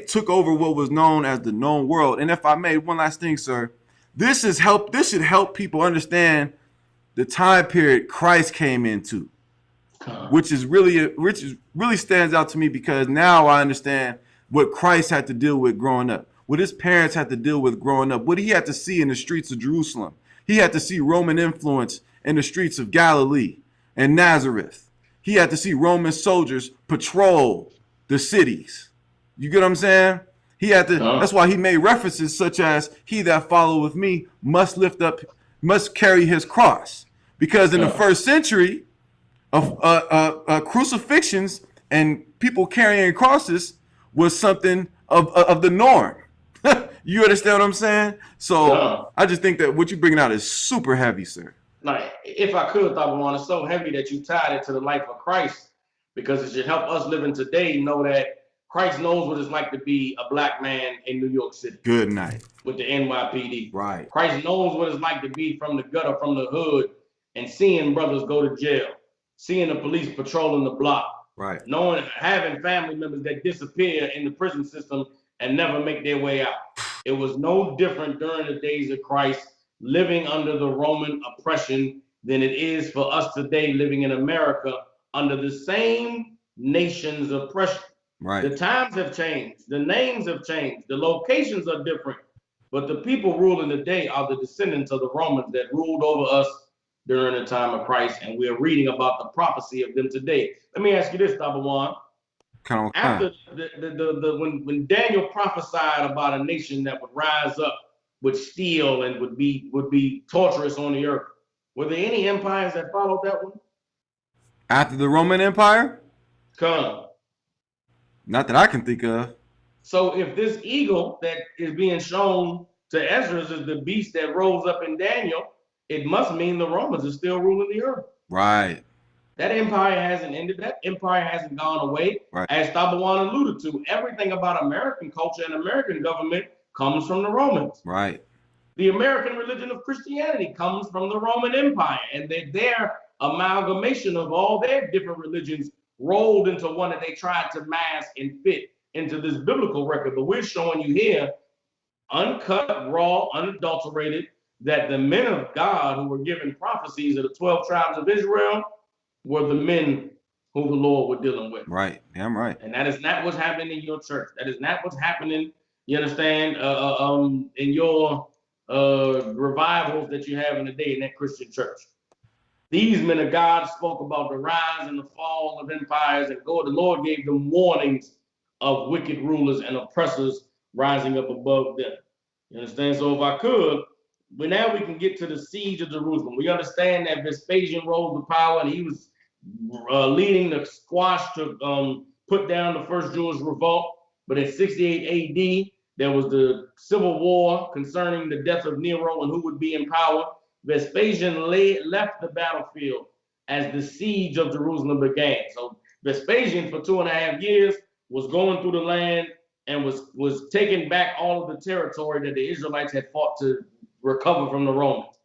took over what was known as the known world. And if I may, one last thing, sir, this should help people understand the time period Christ came into, which really stands out to me, because now I understand what Christ had to deal with growing up, what his parents had to deal with growing up, what he had to see in the streets of Jerusalem. He had to see Roman influence in the streets of Galilee and Nazareth. He had to see Roman soldiers patrol the cities. You get what I'm saying? He had to. That's why he made references such as, "He that followeth me must carry his cross," because in the first century, of crucifixions and people carrying crosses was something of the norm. You understand what I'm saying? So I just think that what you're bringing out is super heavy, sir. Like, if I could, Thabawan, it's so heavy that you tied it to the life of Christ, because it should help us living today know that Christ knows what it's like to be a black man in New York City. Good night. With the NYPD. Right. Christ knows what it's like to be from the gutter, from the hood, and seeing brothers go to jail, seeing the police patrolling the block, right, having family members that disappear in the prison system and never make their way out. It was no different during the days of Christ, living under the Roman oppression, than it is for us today living in America under the same nation's oppression. Right. The times have changed, the names have changed, the locations are different, but the people ruling today are the descendants of the Romans that ruled over us during the time of Christ, and we're reading about the prophecy of them today. Let me ask you this, Thabawan. After when Daniel prophesied about a nation that would rise up, would steal, and would be torturous on the earth, were there any empires that followed that one? After the Roman Empire? Come. Not that I can think of. So if this eagle that is being shown to Ezra is the beast that rose up in Daniel, it must mean the Romans are still ruling the earth. Right. That empire hasn't ended. That empire hasn't gone away. Right. As Thabawan alluded to, everything about American culture and American government comes from the Romans. Right. The American religion of Christianity comes from the Roman Empire, and their amalgamation of all their different religions rolled into one that they tried to mask and fit into this biblical record. But we're showing you here, uncut, raw, unadulterated, that the men of God who were given prophecies of the 12 tribes of Israel were the men who the Lord was dealing with. Right. Damn right. And that is not what's happening in your church. That is not what's happening, you understand, in your revivals that you have in the day in that Christian church. These men of God spoke about the rise and the fall of empires, and the Lord gave them warnings of wicked rulers and oppressors rising up above them. You understand? So if I could, but now we can get to the siege of Jerusalem. We understand that Vespasian rose to power, and he was leading the squash to put down the first Jewish revolt. But in 68 AD, there was the civil war concerning the death of Nero and who would be in power. Vespasian left the battlefield as the siege of Jerusalem began. So Vespasian, for 2.5 years, was going through the land and was taking back all of the territory that the Israelites had fought to recover from the Romans.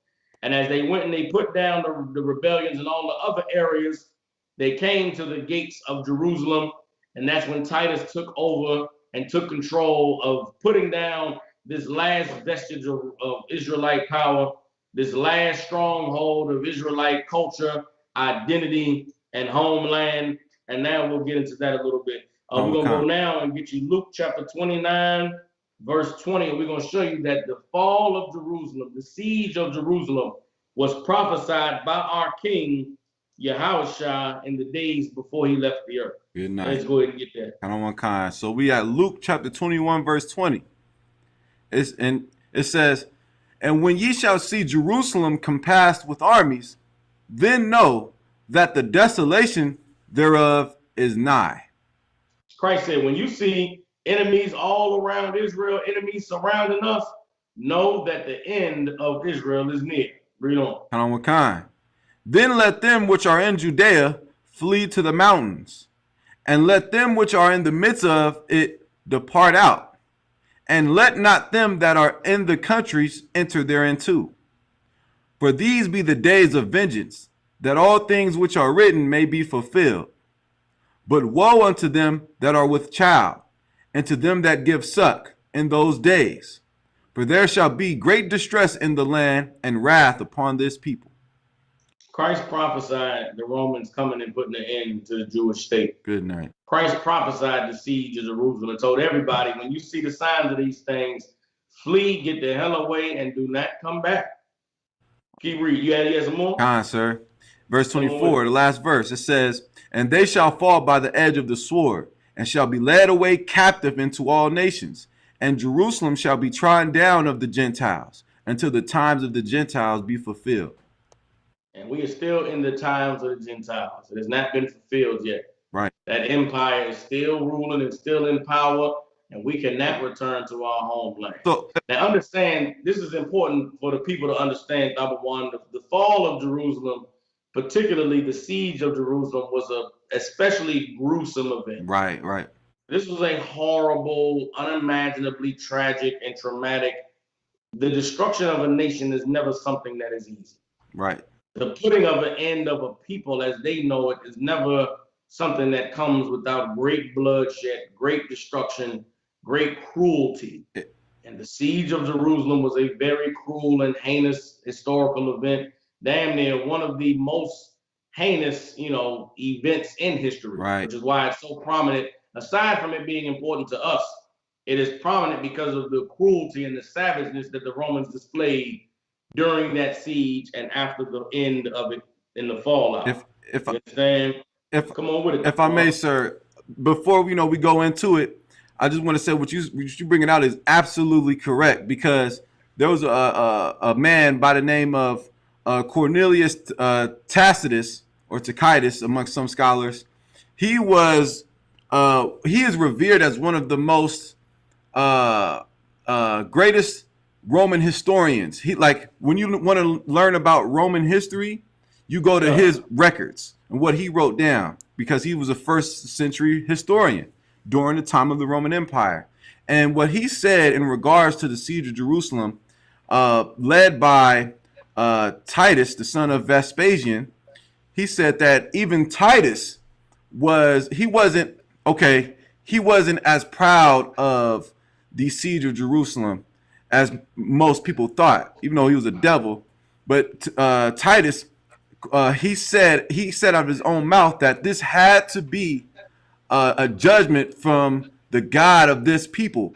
And as they went and they put down the rebellions in all the other areas, they came to the gates of Jerusalem. And that's when Titus took over and took control of putting down this last vestige of Israelite power, this last stronghold of Israelite culture, identity, and homeland. And now we'll get into that a little bit. We're going to go now and get you Luke chapter 29, verse 20. And we're going to show you that the fall of Jerusalem, the siege of Jerusalem, was prophesied by our king, Yahushua, in the days before he left the earth. Good night. Let's go ahead and get that. Kind of one kind. So we at Luke chapter 21, verse 20. It says, "And when ye shall see Jerusalem compassed with armies, then know that the desolation thereof is nigh. Christ said, when you see enemies all around Israel, enemies surrounding us, know that the end of Israel is near. Read on. Count on what kind. Then let them which are in Judea flee to the mountains, and let them which are in the midst of it depart out, and let not them that are in the countries enter thereinto. For these be the days of vengeance, that all things which are written may be fulfilled. But woe unto them that are with child, and to them that give suck in those days. For there shall be great distress in the land, and wrath upon this people. Christ prophesied the Romans coming and putting an end to the Jewish state. Good night. Christ prophesied the siege of Jerusalem and told everybody, when you see the signs of these things, flee, get the hell away, and do not come back. Keep reading. You had some more? Sir. Verse 24, the last verse, it says, and they shall fall by the edge of the sword, and shall be led away captive into all nations. And Jerusalem shall be trodden down of the Gentiles, until the times of the Gentiles be fulfilled. And we are still in the times of the Gentiles. It has not been fulfilled yet. Right. That empire is still ruling and still in power, and we cannot return to our homeland. So now understand, this is important for the people to understand, Thabawan, the fall of Jerusalem, particularly the siege of Jerusalem, was a especially gruesome event. Right. This was a horrible, unimaginably tragic and traumatic. The destruction of a nation is never something that is easy. Right. The putting of an end of a people as they know it is never something that comes without great bloodshed, great destruction, great cruelty. And the siege of Jerusalem was a very cruel and heinous historical event, damn near one of the most heinous, events in history, right. Which is why it's so prominent. Aside from it being important to us, it is prominent because of the cruelty and the savageness that the Romans displayed during that siege and after the end of it in the fallout. If you understand? Come on with it. If I may, sir, before we go into it, I just want to say what you bringing out is absolutely correct, because there was a man by the name of Cornelius Tacitus, or Tacitus amongst some scholars. He is revered as one of the most greatest Roman historians. He, like, when you want to learn about Roman history, you go to his records and what he wrote down, because he was a first century historian during the time of the Roman Empire. And what he said in regards to the siege of Jerusalem, led by Titus, the son of Vespasian, he said that even Titus wasn't as proud of the siege of Jerusalem as most people thought, even though he was a devil. But Titus, he said out of his own mouth that this had to be a judgment from the God of this people,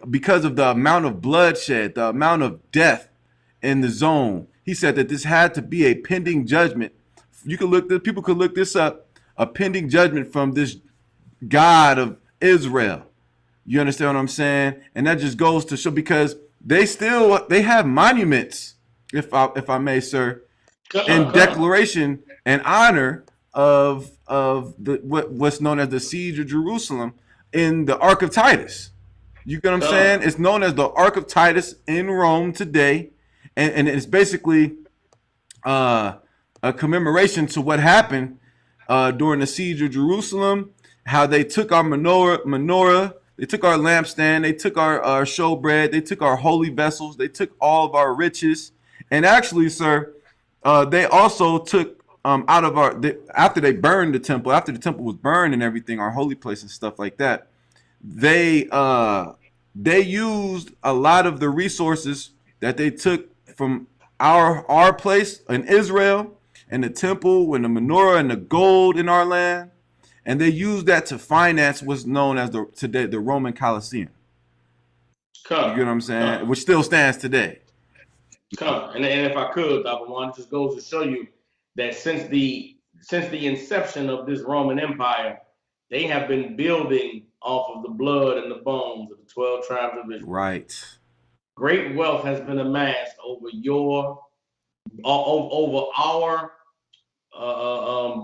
because of the amount of bloodshed, the amount of death in the zone. He said that this had to be a pending judgment. People could look this up, a pending judgment from this God of Israel. You understand what I'm saying? And that just goes to show, because they have monuments, if I may, sir, in declaration and honor of what's known as the siege of Jerusalem in the Ark of Titus. You get what I'm saying? It's known as the Ark of Titus in Rome today, and it's basically a commemoration to what happened during the siege of Jerusalem, how they took our menorah, they took our lampstand, they took our showbread, they took our holy vessels, they took all of our riches. And actually, sir, they also took after they burned the temple, after the temple was burned and everything, our holy place and stuff like that, they used a lot of the resources that they took from our place in Israel, and the temple and the menorah and the gold in our land, and they used that to finance what's known as today the Roman Colosseum. You get what I'm saying? Which still stands today. And if I could, Thabawan, it just goes to show you that since the inception of this Roman Empire, they have been building off of the blood and the bones of the 12 tribes of Israel. Right. Great wealth has been amassed over our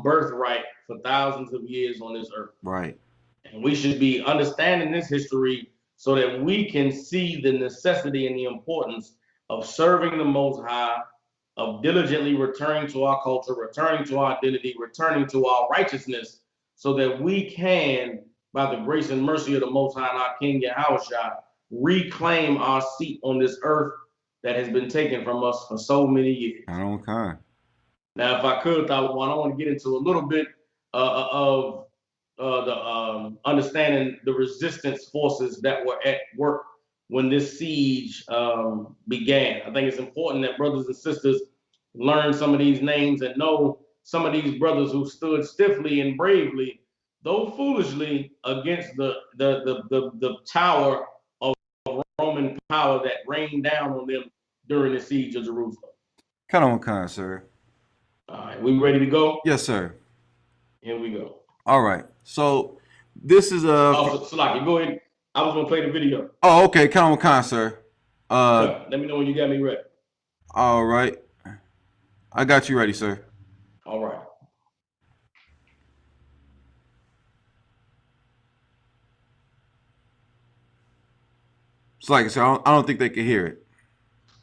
birthright for thousands of years on this earth. Right. And we should be understanding this history so that we can see the necessity and the importance of serving the Most High, of diligently returning to our culture, returning to our identity, returning to our righteousness, so that we can, by the grace and mercy of the Most High and our King Yahushua, reclaim our seat on this earth that has been taken from us for so many years. Okay. Now, if I could, I want to get into a little bit of the understanding the resistance forces that were at work when this siege began. I think it's important that brothers and sisters learn some of these names and know some of these brothers who stood stiffly and bravely, though foolishly, against the tower of Roman power that rained down on them during the siege of Jerusalem. Kind of kind, sir. All right, we ready to go? Yes, sir. Here we go. All right. So this is a. Salaki, go ahead. I was gonna play the video. Oh, okay. Kind, sir. Let me know when you got me ready. All right. I got you ready, sir. All right. It's like I said, I don't think they can hear it.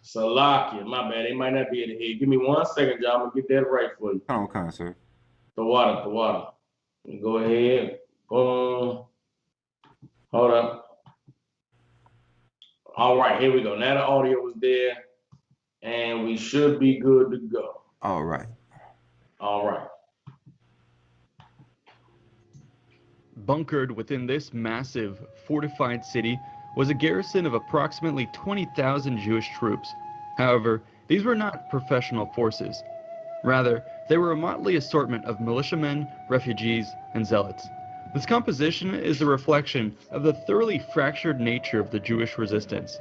Salakia, my bad. They might not be able to hear. Give me 1 second, y'all. I'm gonna get that right for you. Kind, sir. The water. Go ahead. Boom. Hold up. All right, here we go. Now the audio is there, and we should be good to go. All right. All right. Bunkered within this massive, fortified city was a garrison of approximately 20,000 Jewish troops. However, these were not professional forces. Rather, they were a motley assortment of militiamen, refugees, and zealots. This composition is a reflection of the thoroughly fractured nature of the Jewish resistance.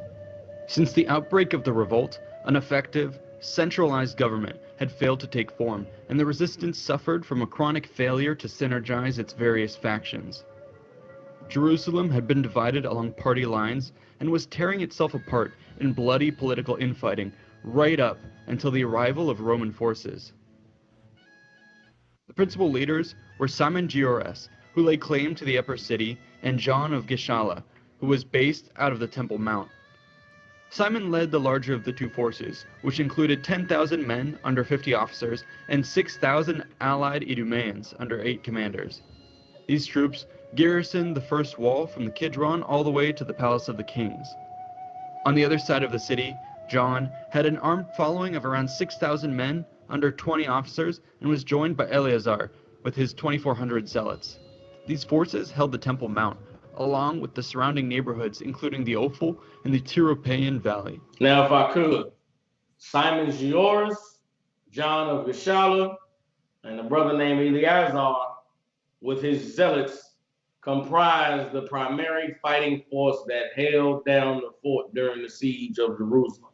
Since the outbreak of the revolt, an effective, centralized government had failed to take form, and the resistance suffered from a chronic failure to synergize its various factions. Jerusalem had been divided along party lines and was tearing itself apart in bloody political infighting right up until the arrival of Roman forces. The principal leaders were Simon Giores, who laid claim to the upper city, and John of Gischala, who was based out of the Temple Mount. Simon led the larger of the two forces, which included 10,000 men under 50 officers and 6,000 allied Idumeans under 8 commanders. These troops garrisoned the first wall from the Kidron all the way to the Palace of the Kings. On the other side of the city, John had an armed following of around 6,000 men under 20 officers and was joined by Eleazar with his 2,400 zealots. These forces held the Temple Mount, along with the surrounding neighborhoods, including the Ophel and the Tyropaean Valley. Now, if I could, Simon Giores, John of Gischala, and a brother named Eleazar, with his zealots, comprised the primary fighting force that held down the fort during the siege of Jerusalem.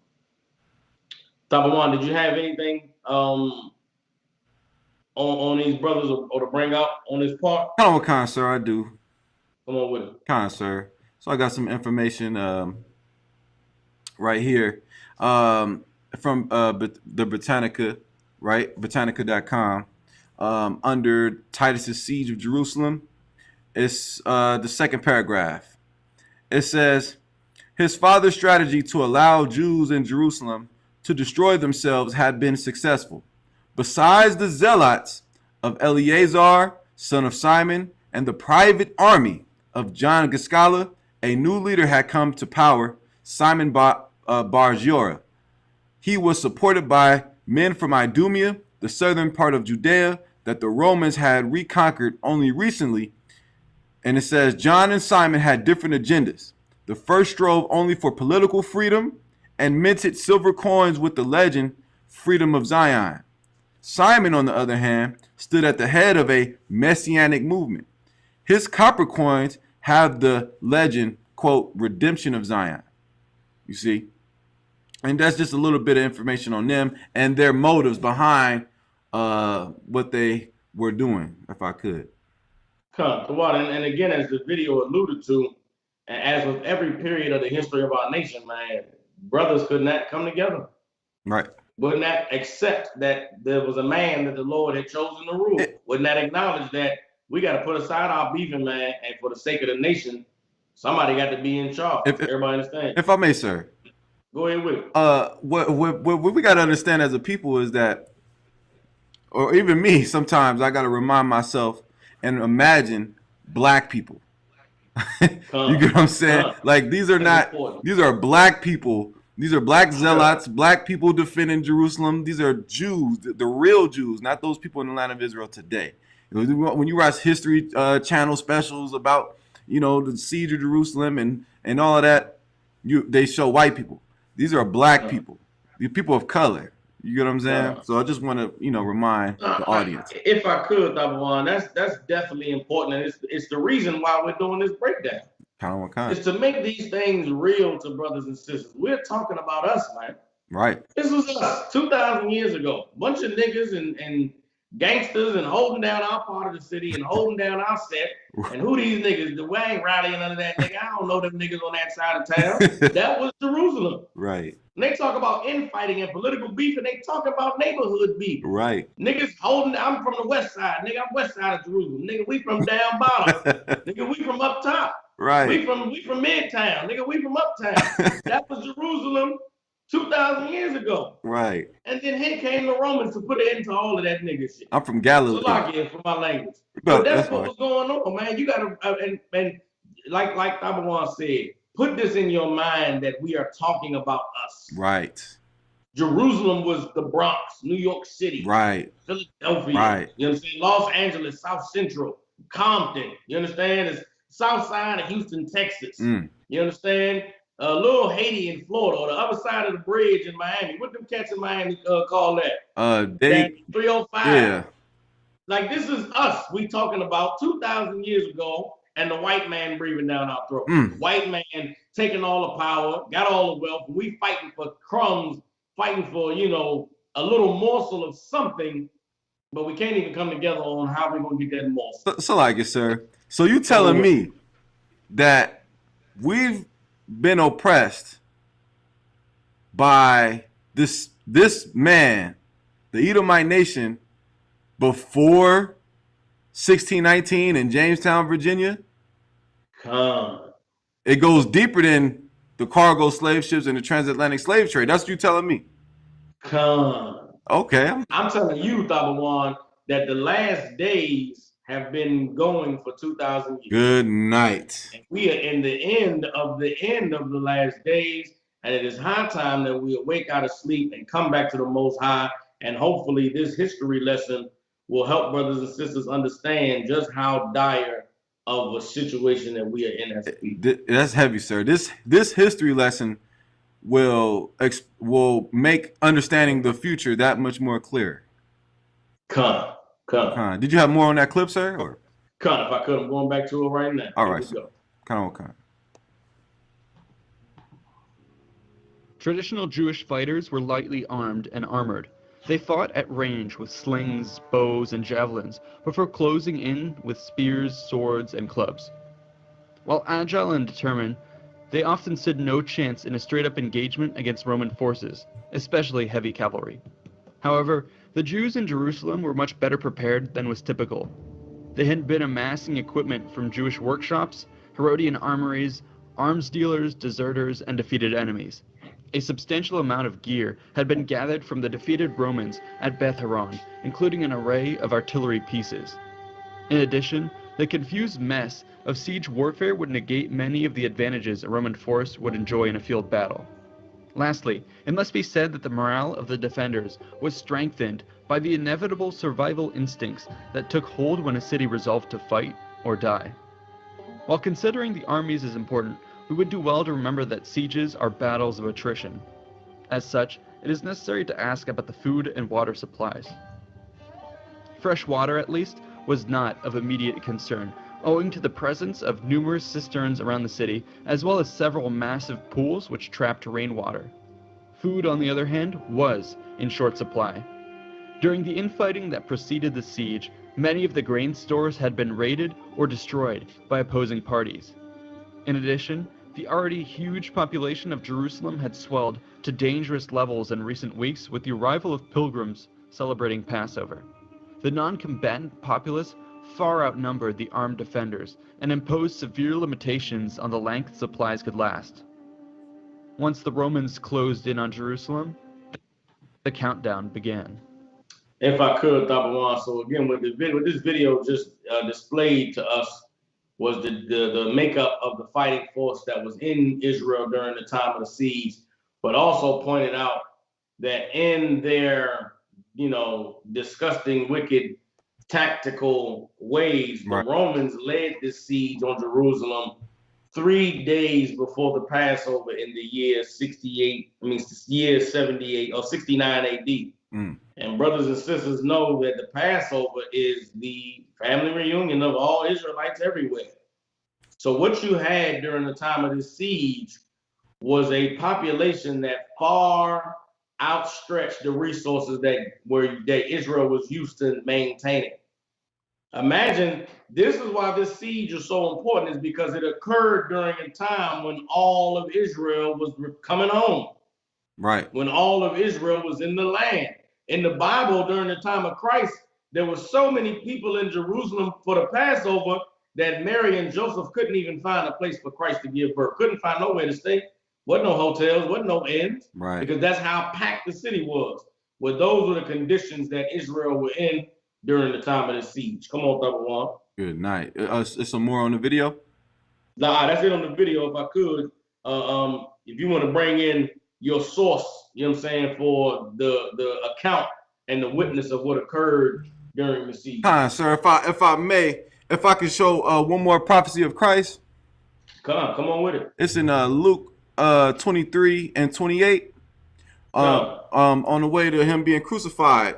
Thabawan, did you have anything on these brothers or to bring out on this part? Kind, sir, I do. Come on with it. Kind, sir. So I got some information right here from the Britannica, right? Britannica.com. Under Titus's siege of Jerusalem. It's the second paragraph. It says, his father's strategy to allow Jews in Jerusalem to destroy themselves had been successful. Besides the zealots of Eleazar, son of Simon, and the private army of John Gischala, a new leader had come to power, Simon Bar Giora. He was supported by men from Idumea, the southern part of Judea, that the Romans had reconquered only recently. And it says John and Simon had different agendas. The first strove only for political freedom and minted silver coins with the legend, Freedom of Zion. Simon, on the other hand, stood at the head of a messianic movement. His copper coins have the legend, quote, Redemption of Zion. You see? And that's just a little bit of information on them and their motives behind what they were doing, if I could. And again, as the video alluded to, and as with every period of the history of our nation, man, brothers could not come together. Right. Wouldn't that accept that there was a man that the Lord had chosen to rule? Wouldn't that acknowledge that we got to put aside our beefing, man, and for the sake of the nation, somebody got to be in charge. Everybody understand? If I may, sir. Go ahead with it. What we got to understand as a people is that, or even me, sometimes I got to remind myself and imagine black people. You get what I'm saying? Like these are black people. These are black zealots, black people defending Jerusalem. These are Jews, the real Jews, not those people in the land of Israel today. When you watch History Channel specials about, the siege of Jerusalem and all of that, they show white people. These are black people. These people of color. You get what I'm saying? So I just want to, remind the audience. If I could, Thabawan, that's definitely important. And it's the reason why we're doing this breakdown. What kind? It's to make these things real to brothers and sisters. We're talking about us, man. Right. This was us 2,000 years ago. Bunch of niggas and gangsters and holding down our part of the city and holding down our set. And who these niggas? We ain't rallying under that nigga. I don't know them niggas on that side of town. That was Jerusalem. Right. And they talk about infighting and political beef, and they talk about neighborhood beef. Right. Niggas I'm from the west side. Nigga, I'm west side of Jerusalem. Nigga, we from down bottom. Nigga, we from up top. Right. We from Midtown. Nigga, we from uptown. That was Jerusalem 2,000 years ago. Right. And then here came the Romans to put an end to all of that nigga shit. I'm from Galilee. Slovakia for my language. But that's what was going on, man. You gotta and like Thabawan said, put this in your mind that we are talking about us. Right. Jerusalem was the Bronx, New York City. Right. Philadelphia. Right. You understand? Los Angeles, South Central, Compton. You understand? It's south side of Houston, Texas. You understand? Little Haiti in Florida, or the other side of the bridge in Miami. What them cats in Miami call that? That 305. Yeah. Like, this is us we talking about 2,000 years ago, and the white man breathing down our throat. White man taking all the power, got all the wealth. We fighting for crumbs, fighting for, a little morsel of something, but we can't even come together on how we're going to get that morsel. So like it, sir. So you telling me that we've been oppressed by this man, the Edomite nation, before 1619 in Jamestown, Virginia? It goes deeper than the cargo slave ships and the transatlantic slave trade. That's what you're telling me. Okay. I'm telling you, Thabawan, that the last days have been going for 2,000 years. Good night. And we are in the end of the last days, and it is high time that we awake out of sleep and come back to the Most High. And hopefully, this history lesson will help brothers and sisters understand just how dire of a situation that we are in as people. That's heavy, sir. This history lesson will make understanding the future that much more clear. Did you have more on that clip, sir? Or? If I could, I'm going back to it right now. All right, sir. Traditional Jewish fighters were lightly armed and armored. They fought at range with slings, bows, and javelins, before closing in with spears, swords, and clubs. While agile and determined, they often stood no chance in a straight-up engagement against Roman forces, especially heavy cavalry. However, the Jews in Jerusalem were much better prepared than was typical. They had been amassing equipment from Jewish workshops, Herodian armories, arms dealers, deserters, and defeated enemies. A substantial amount of gear had been gathered from the defeated Romans at Beth Horon, including an array of artillery pieces. In addition, the confused mess of siege warfare would negate many of the advantages a Roman force would enjoy in a field battle. Lastly, it must be said that the morale of the defenders was strengthened by the inevitable survival instincts that took hold when a city resolved to fight or die. While considering the armies is important, we would do well to remember that sieges are battles of attrition. As such, it is necessary to ask about the food and water supplies. Fresh water, at least, was not of immediate concern, owing to the presence of numerous cisterns around the city, as well as several massive pools which trapped rainwater. Food, on the other hand, was in short supply. During the infighting that preceded the siege, many of the grain stores had been raided or destroyed by opposing parties. In addition, The already huge population of Jerusalem had swelled to dangerous levels in recent weeks with the arrival of pilgrims celebrating Passover. The non-combatant populace far outnumbered the armed defenders and imposed severe limitations on the length supplies could last. Once the Romans closed in on Jerusalem, the countdown began. If I could, Thabawan. So again, what this video just displayed to us was the makeup of the fighting force that was in Israel during the time of the siege, but also pointed out that in their, disgusting, wicked, tactical ways, the Right. Romans led this siege on Jerusalem 3 days before the Passover in the year 78 or 69 AD. And brothers and sisters know that the Passover is the family reunion of all Israelites everywhere. So what you had during the time of this siege was a population that far outstretched the resources that Israel was used to maintaining. Imagine, this is why this siege is so important, is because it occurred during a time when all of Israel was coming home. Right. When all of Israel was in the land. In the Bible, during the time of Christ, there were so many people in Jerusalem for the Passover that Mary and Joseph couldn't even find a place for Christ to give birth. Couldn't find nowhere to stay. Wasn't no hotels, wasn't no inns. Right. Because that's how packed the city was. Well, those were the conditions that Israel were in during the time of the siege. Come on, Thabawan. Good night. Is some more on the video? Nah, that's it on the video. If I could, if you want to bring in your source, you know what I'm saying, for the account and the witness of what occurred during the siege. Sir, if I may, if I could show one more prophecy of Christ. Come on with it. It's in Luke 23 and 28. On the way to him being crucified,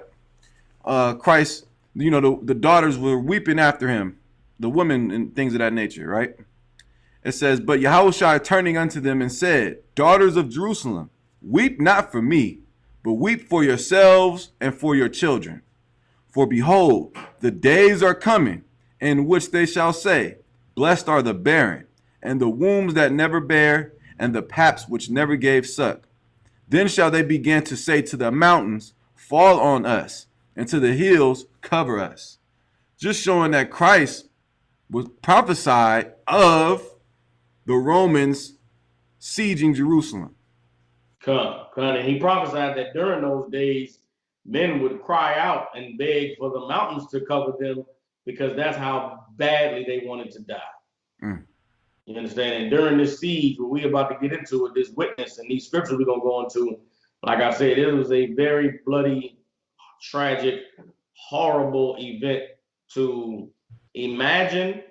Christ, the daughters were weeping after him, the women and things of that nature, right? It says, but Yahushua turning unto them and said, daughters of Jerusalem, weep not for me, but weep for yourselves and for your children. For behold, the days are coming in which they shall say, blessed are the barren, and the wombs that never bare, and the paps which never gave suck. Then shall they begin to say to the mountains, fall on us, and to the hills, cover us. Just showing that Christ was prophesied of the Romans sieging Jerusalem. And he prophesied that during those days, men would cry out and beg for the mountains to cover them because that's how badly they wanted to die. You understand? And during this siege, what we're about to get into with this witness and these scriptures we're going to go into, like I said, it was a very bloody, tragic, horrible event to imagine,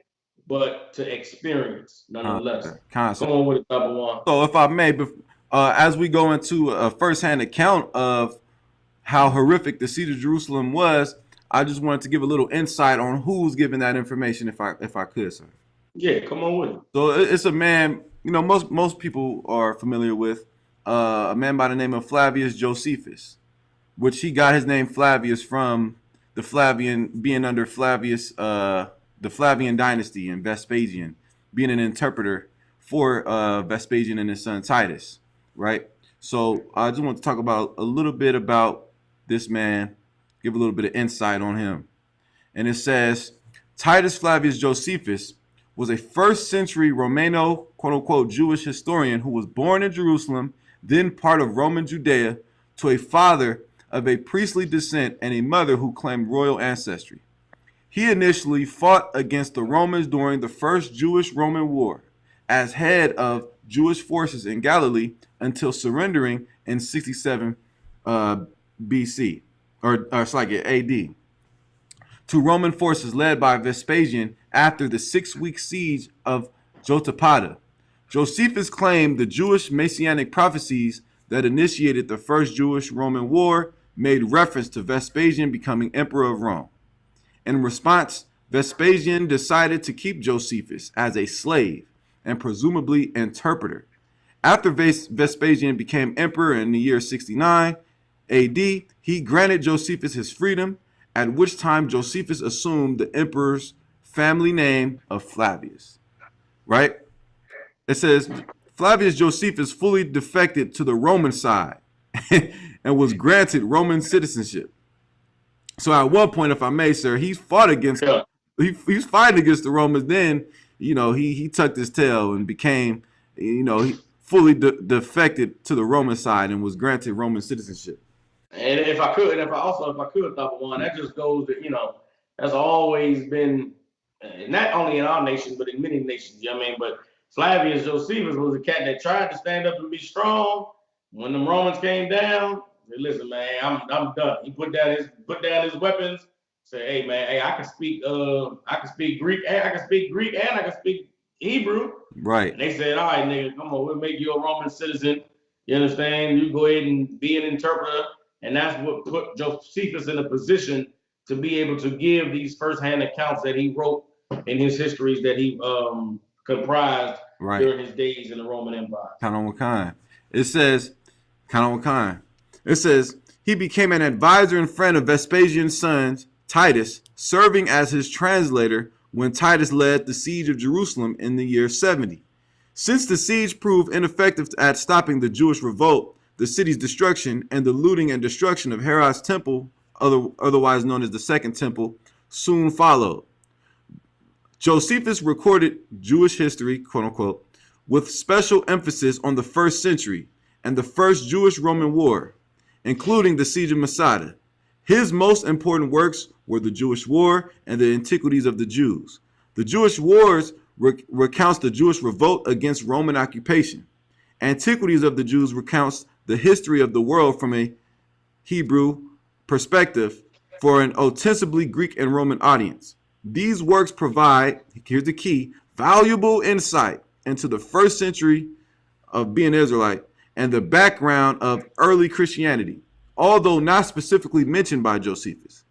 but to experience nonetheless. Come on with it, Thabawan. So if I may, as we go into a first-hand account of how horrific the siege of Jerusalem was, I just wanted to give a little insight on who's giving that information, if I could, sir. Yeah, come on with it. So it's a man, most people are familiar with, a man by the name of Flavius Josephus, which he got his name Flavius from the Flavian, being under Flavius, the Flavian dynasty, and Vespasian being an interpreter for Vespasian and his son Titus, right? So I just want to talk about a little bit about this man, give a little bit of insight on him. And it says, Titus Flavius Josephus was a first century Romano, quote unquote, Jewish historian who was born in Jerusalem, then part of Roman Judea, to a father of a priestly descent and a mother who claimed royal ancestry. He initially fought against the Romans during the First Jewish-Roman War as head of Jewish forces in Galilee until surrendering in 67 BC, or it's like AD, to Roman forces led by Vespasian after the 6-week siege of Jotapata. Josephus claimed the Jewish messianic prophecies that initiated the First Jewish-Roman War made reference to Vespasian becoming emperor of Rome. In response, Vespasian decided to keep Josephus as a slave and presumably interpreter. After Vespasian became emperor in the year 69 AD, he granted Josephus his freedom, at which time Josephus assumed the emperor's family name of Flavius. Right? It says, Flavius Josephus fully defected to the Roman side and was granted Roman citizenship. So at one point, if I may, sir, he's fought against he's fighting against the Romans. Then, he tucked his tail and became, he fully defected to the Roman side and was granted Roman citizenship. And if I could, Thabawan, that just goes to, that's always been, not only in our nation, but in many nations, you know what I mean? But Flavius Josephus was a cat that tried to stand up and be strong. When the Romans came down, he said, listen, man, I'm done. He put down his weapons, said, hey, man, hey, I can speak Greek, and I can speak Hebrew. Right. And they said, all right, nigga, come on, we'll make you a Roman citizen. You understand? You go ahead and be an interpreter. And that's what put Josephus in a position to be able to give these firsthand accounts that he wrote in his histories that he comprised during his days in the Roman Empire. It says, he became an advisor and friend of Vespasian's son, Titus, serving as his translator when Titus led the siege of Jerusalem in the year 70. Since the siege proved ineffective at stopping the Jewish revolt, the city's destruction, and the looting and destruction of Herod's temple, otherwise known as the Second Temple, soon followed. Josephus recorded Jewish history, quote unquote, with special emphasis on the 1st century and the First Jewish-Roman War, including the Siege of Masada. His most important works were the Jewish War and the Antiquities of the Jews. The Jewish Wars recounts the Jewish revolt against Roman occupation. Antiquities of the Jews recounts the history of the world from a Hebrew perspective for an ostensibly Greek and Roman audience. These works provide, here's the key, valuable insight into the 1st century of being Israelite and the background of early Christianity, although not specifically mentioned by Josephus.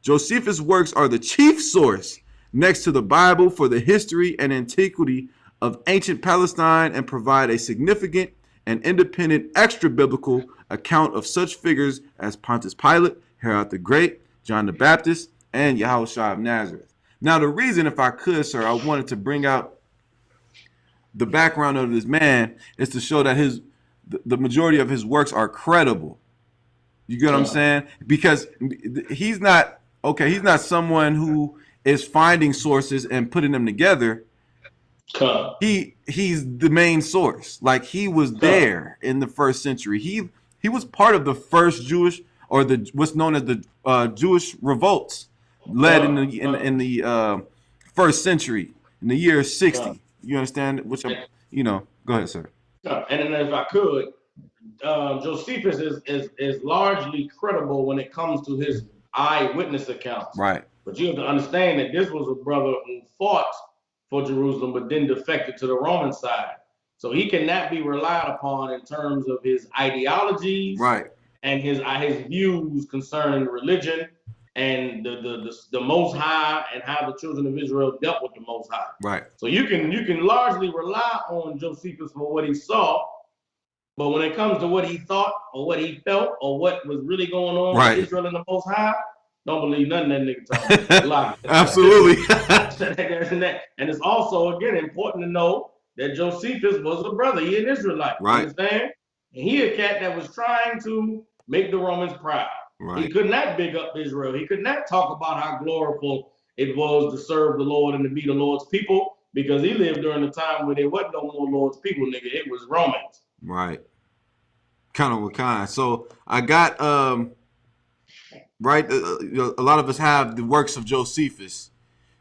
Josephus' works are the chief source next to the Bible for the history and antiquity of ancient Palestine and provide a significant and independent extra-biblical account of such figures as Pontius Pilate, Herod the Great, John the Baptist, and Yahushua of Nazareth. Now, the reason, if I could, sir, I wanted to bring out the background of this man is to show that the majority of his works are credible. You get what I'm saying? Because he's not someone who is finding sources and putting them together. He's the main source. Like, he was there in the 1st century. He was part of the first Jewish, or what's known as the Jewish revolts, led in the 1st century in the year 60. You understand? Which go ahead, sir. And then, if I could, Josephus is largely credible when it comes to his eyewitness accounts. Right. But you have to understand that this was a brother who fought for Jerusalem, but then defected to the Roman side. So he cannot be relied upon in terms of his ideologies, right, and his views concerning religion and the Most High and how the children of Israel dealt with the Most High. Right. So you can largely rely on Josephus for what he saw, but when it comes to what he thought or what he felt or what was really going on with Israel and the Most High, don't believe nothing that nigga talking about. Absolutely. And it's also, again, important to know that Josephus was a brother. He an Israelite. Right. You understand? And he a cat that was trying to make the Romans proud. Right. He could not big up Israel. He could not talk about how gloriful it was to serve the Lord and to be the Lord's people, because he lived during the time where there wasn't no more Lord's people, nigga. It was Romans. Right. Kind of what kind. So I got right. A lot of us have the works of Josephus.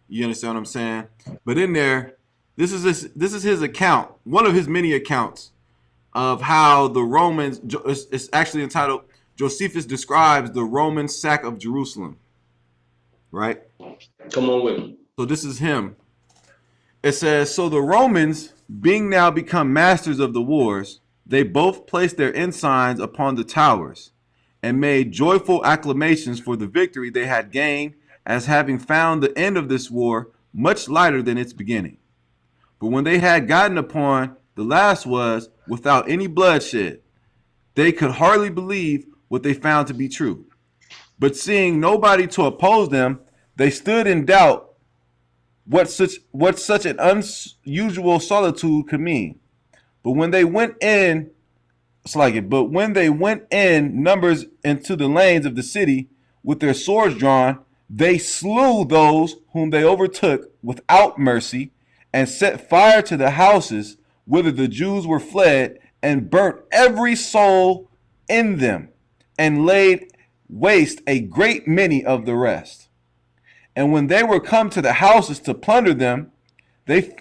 You understand what I'm saying? But in there, this is his account, one of his many accounts of how the Romans. It's actually entitled "Josephus Describes the Roman Sack of Jerusalem." Right? Come on with me. So this is him. It says, so the Romans, being now become masters of the wars, they both placed their ensigns upon the towers and made joyful acclamations for the victory they had gained, as having found the end of this war much lighter than its beginning. But when they had gotten upon the last was without any bloodshed, they could hardly believe what they found to be true. But seeing nobody to oppose them, they stood in doubt what such an unusual solitude could mean. But when they went in, but when they went in numbers into the lanes of the city with their swords drawn, they slew those whom they overtook without mercy, and set fire to the houses whither the Jews were fled, and burnt every soul in them, and laid waste a great many of the rest. And when they were come to the houses to plunder them, they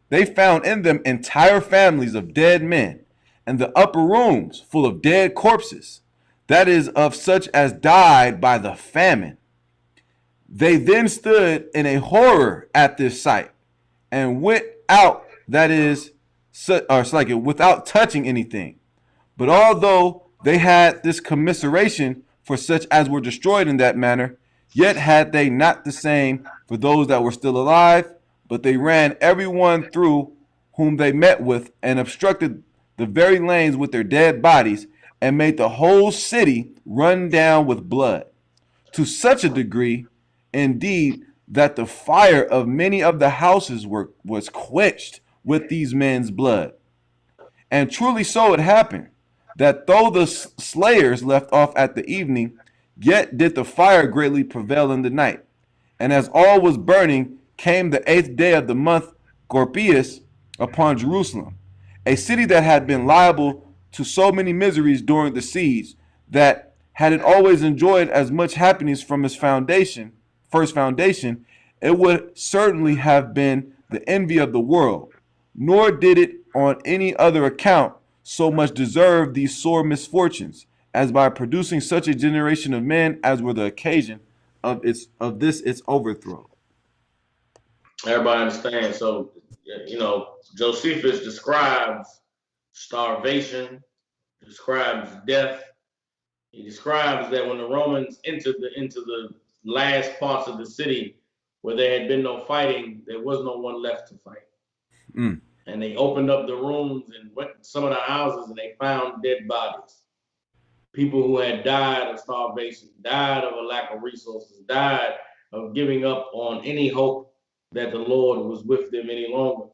they found in them entire families of dead men, and the upper rooms full of dead corpses, that is, of such as died by the famine. They then stood in a horror at this sight, and went out, that is, without touching anything. But although they had this commiseration for such as were destroyed in that manner, yet had they not the same for those that were still alive, but they ran every one through whom they met with, and obstructed the very lanes with their dead bodies, and made the whole city run down with blood, to such a degree, indeed, that the fire of many of the houses was quenched with these men's blood. And truly so it happened, that though the slayers left off at the evening, yet did the fire greatly prevail in the night. And as all was burning, came the 8th day of the month Gorpius upon Jerusalem, a city that had been liable to so many miseries during the siege, that had it always enjoyed as much happiness from its first foundation, it would certainly have been the envy of the world, nor did it on any other account so much deserve these sore misfortunes, as by producing such a generation of men as were the occasion of its overthrow. Everybody understands. So, Josephus describes starvation, describes death. He describes that when the Romans entered into the last parts of the city where there had been no fighting, there was no one left to fight. Mm. And they opened up the rooms and went to some of the houses, and they found dead bodies. People who had died of starvation, died of a lack of resources, died of giving up on any hope that the Lord was with them any longer.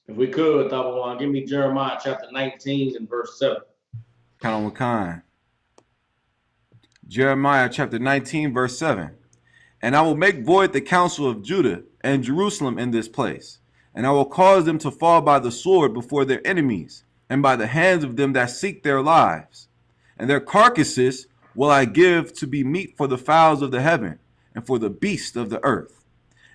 If we could, Thabawan, give me Jeremiah chapter 19 and verse 7. Count on kind. Jeremiah chapter 19, verse 7. And I will make void the counsel of Judah and Jerusalem in this place, and I will cause them to fall by the sword before their enemies, and by the hands of them that seek their lives. And their carcasses will I give to be meat for the fowls of the heaven, and for the beasts of the earth.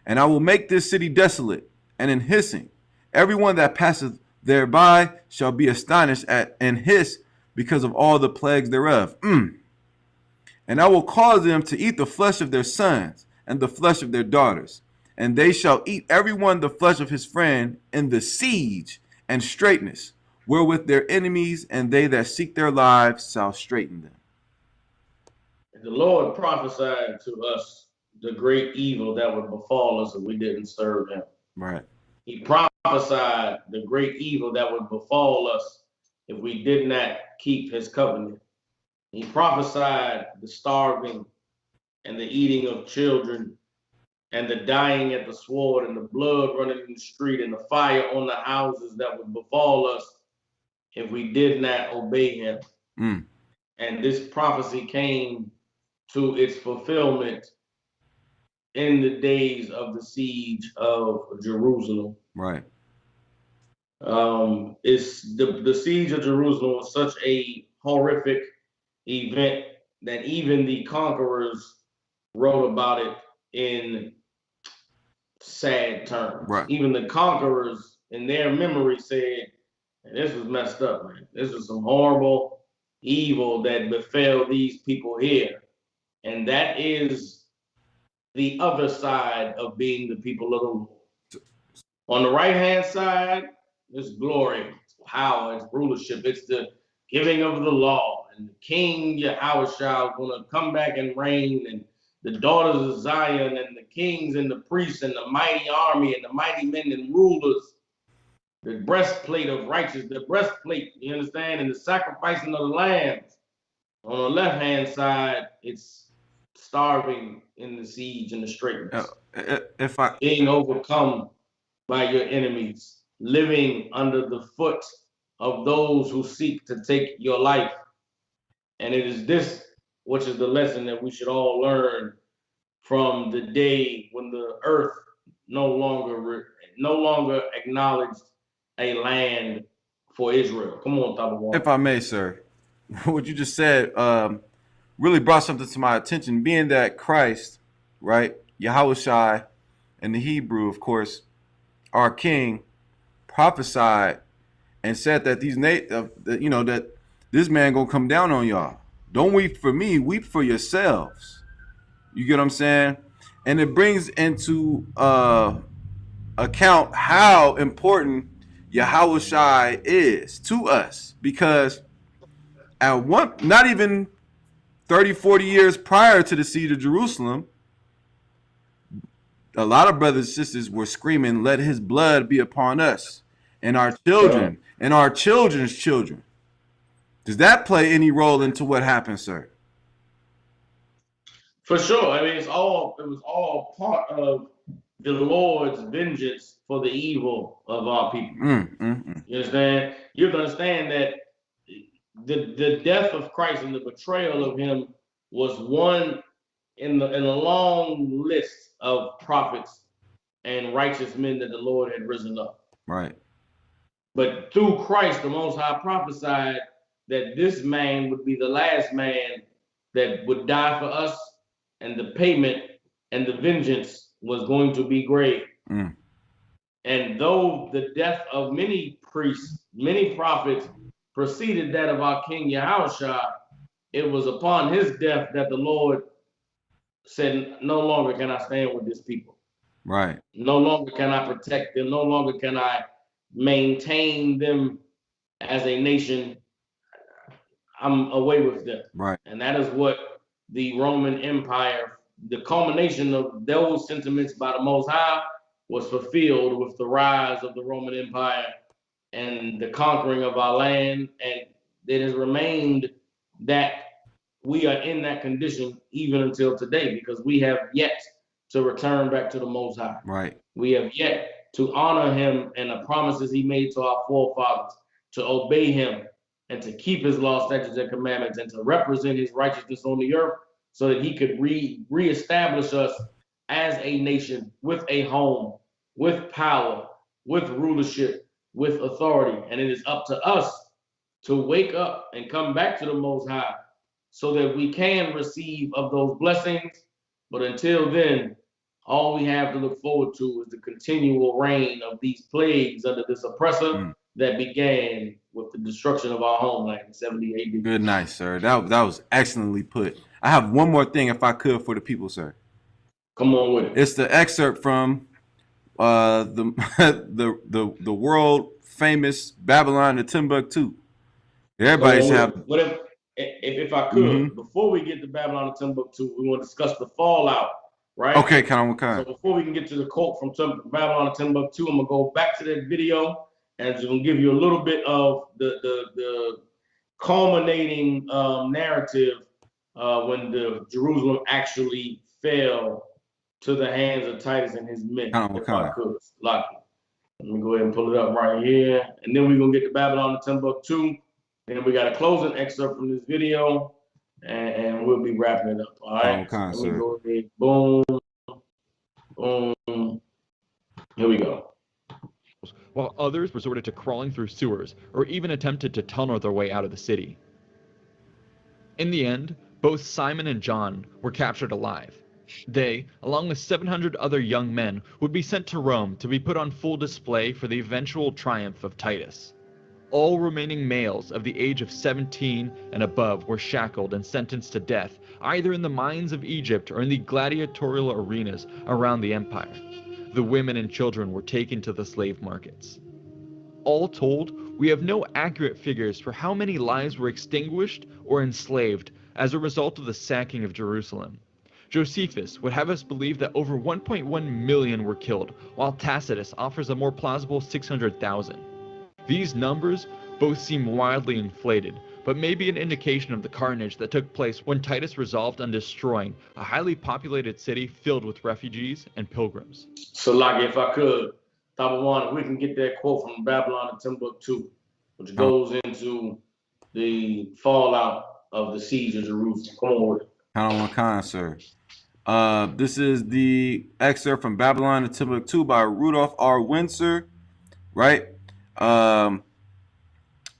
And I will make this city desolate, and in hissing, everyone that passeth thereby shall be astonished at and hiss because of all the plagues thereof. And I will cause them to eat the flesh of their sons and the flesh of their daughters, and they shall eat every one the flesh of his friend in the siege and straitness, wherewith their enemies and they that seek their lives shall straiten them. The Lord prophesied to us the great evil that would befall us if we didn't serve him. Right. He prophesied the great evil that would befall us if we did not keep his covenant. He prophesied the starving and the eating of children and the dying at the sword and the blood running in the street and the fire on the houses that would befall us if we did not obey him. And this prophecy came to its fulfillment in the days of the siege of Jerusalem. Right. It's the siege of Jerusalem was such a horrific event that even the conquerors wrote about it in sad terms. Right. Even the conquerors in their memory said, this was messed up, man. This was some horrible evil that befell these people here. And that is the other side of being the people of the Lord. On the right-hand side, it's glory, it's power, it's rulership, it's the giving of the law. And the King Yahushua is going to come back and reign, and the daughters of Zion, and the kings and the priests, and the mighty army, and the mighty men and rulers. The breastplate of righteousness, the breastplate, you understand, and the sacrificing of the lambs. On the left-hand side, it's starving in the siege and the straitness. Being overcome by your enemies, living under the foot of those who seek to take your life. And it is this which is the lesson that we should all learn from the day when the earth no longer acknowledged a land for Israel. Come on, Thabawan. If I may, sir, what you just said really brought something to my attention. Being that Christ, right, Yahushua, and the Hebrew, of course, our King, prophesied and said that that this man gonna come down on y'all. Don't weep for me, weep for yourselves. You get what I'm saying? And it brings into account how important Yahushua is to us, because at one, not even 30, 40 years prior to the siege of Jerusalem, a lot of brothers and sisters were screaming, let his blood be upon us and our children and our children's children. Does that play any role into what happened, sir? For sure. I mean, it was all part of the Lord's vengeance for the evil of our people. You understand? You have to understand that the death of Christ and the betrayal of him was one in a long list of prophets and righteous men that the Lord had risen up. Right. But through Christ, the Most High prophesied that this man would be the last man that would die for us, and the payment and the vengeance was going to be great. And though the death of many priests, many prophets preceded that of our King Yahushua, it was upon his death that the Lord said, no longer can I stand with this people. Right. No longer can I protect them. No longer can I maintain them as a nation. I'm away with them. Right. And that is what the Roman Empire, the culmination of those sentiments by the Most High, was fulfilled with the rise of the Roman Empire and the conquering of our land. And it has remained that we are in that condition even until today, because we have yet to return back to the Most High. Right. We have yet to honor him and the promises he made to our forefathers, to obey him and to keep his laws, statutes, and commandments, and to represent his righteousness on the earth, so that he could reestablish us as a nation with a home, with power, with rulership, with authority. And it is up to us to wake up and come back to the Most High so that we can receive of those blessings. But until then, all we have to look forward to is the continual reign of these plagues under this oppressor that began with the destruction of our homeland in 70 AD. Good night, sir. That was excellently put. I have one more thing, if I could, for the people, sir. Come on with it. It's the excerpt from the world famous Babylon to Timbuktu. Everybody's have. If I could, before we get to Babylon and Timbuktu, we want to discuss the fallout, right? Okay, kind of. So before we can get to the quote from Babylon and Timbuktu, I'm gonna go back to that video and just gonna give you a little bit of the culminating narrative when the Jerusalem actually fell to the hands of Titus and his men. If I could, let me go ahead and pull it up right here, and then we're gonna get to Babylon and Timbuktu. And then we got a closing excerpt from this video, and we'll be wrapping it up. All right. Let me go ahead. Boom. Boom. Here we go. While others resorted to crawling through sewers or even attempted to tunnel their way out of the city. In the end, both Simon and John were captured alive. They, along with 700 other young men, would be sent to Rome to be put on full display for the eventual triumph of Titus. All remaining males of the age of 17 and above were shackled and sentenced to death, either in the mines of Egypt or in the gladiatorial arenas around the empire. The women and children were taken to the slave markets. All told, we have no accurate figures for how many lives were extinguished or enslaved as a result of the sacking of Jerusalem. Josephus would have us believe that over 1.1 million were killed, while Tacitus offers a more plausible 600,000. These numbers both seem wildly inflated, but may be an indication of the carnage that took place when Titus resolved on destroying a highly populated city filled with refugees and pilgrims. So, if I could, Thabawan, if we can get that quote from Babylon and Timbuktu, which goes into the fallout of the siege of Jerusalem. Come on with it. Count on one kind, sir. This is the excerpt from Babylon and Timbuktu by Rudolph R. Windsor, right?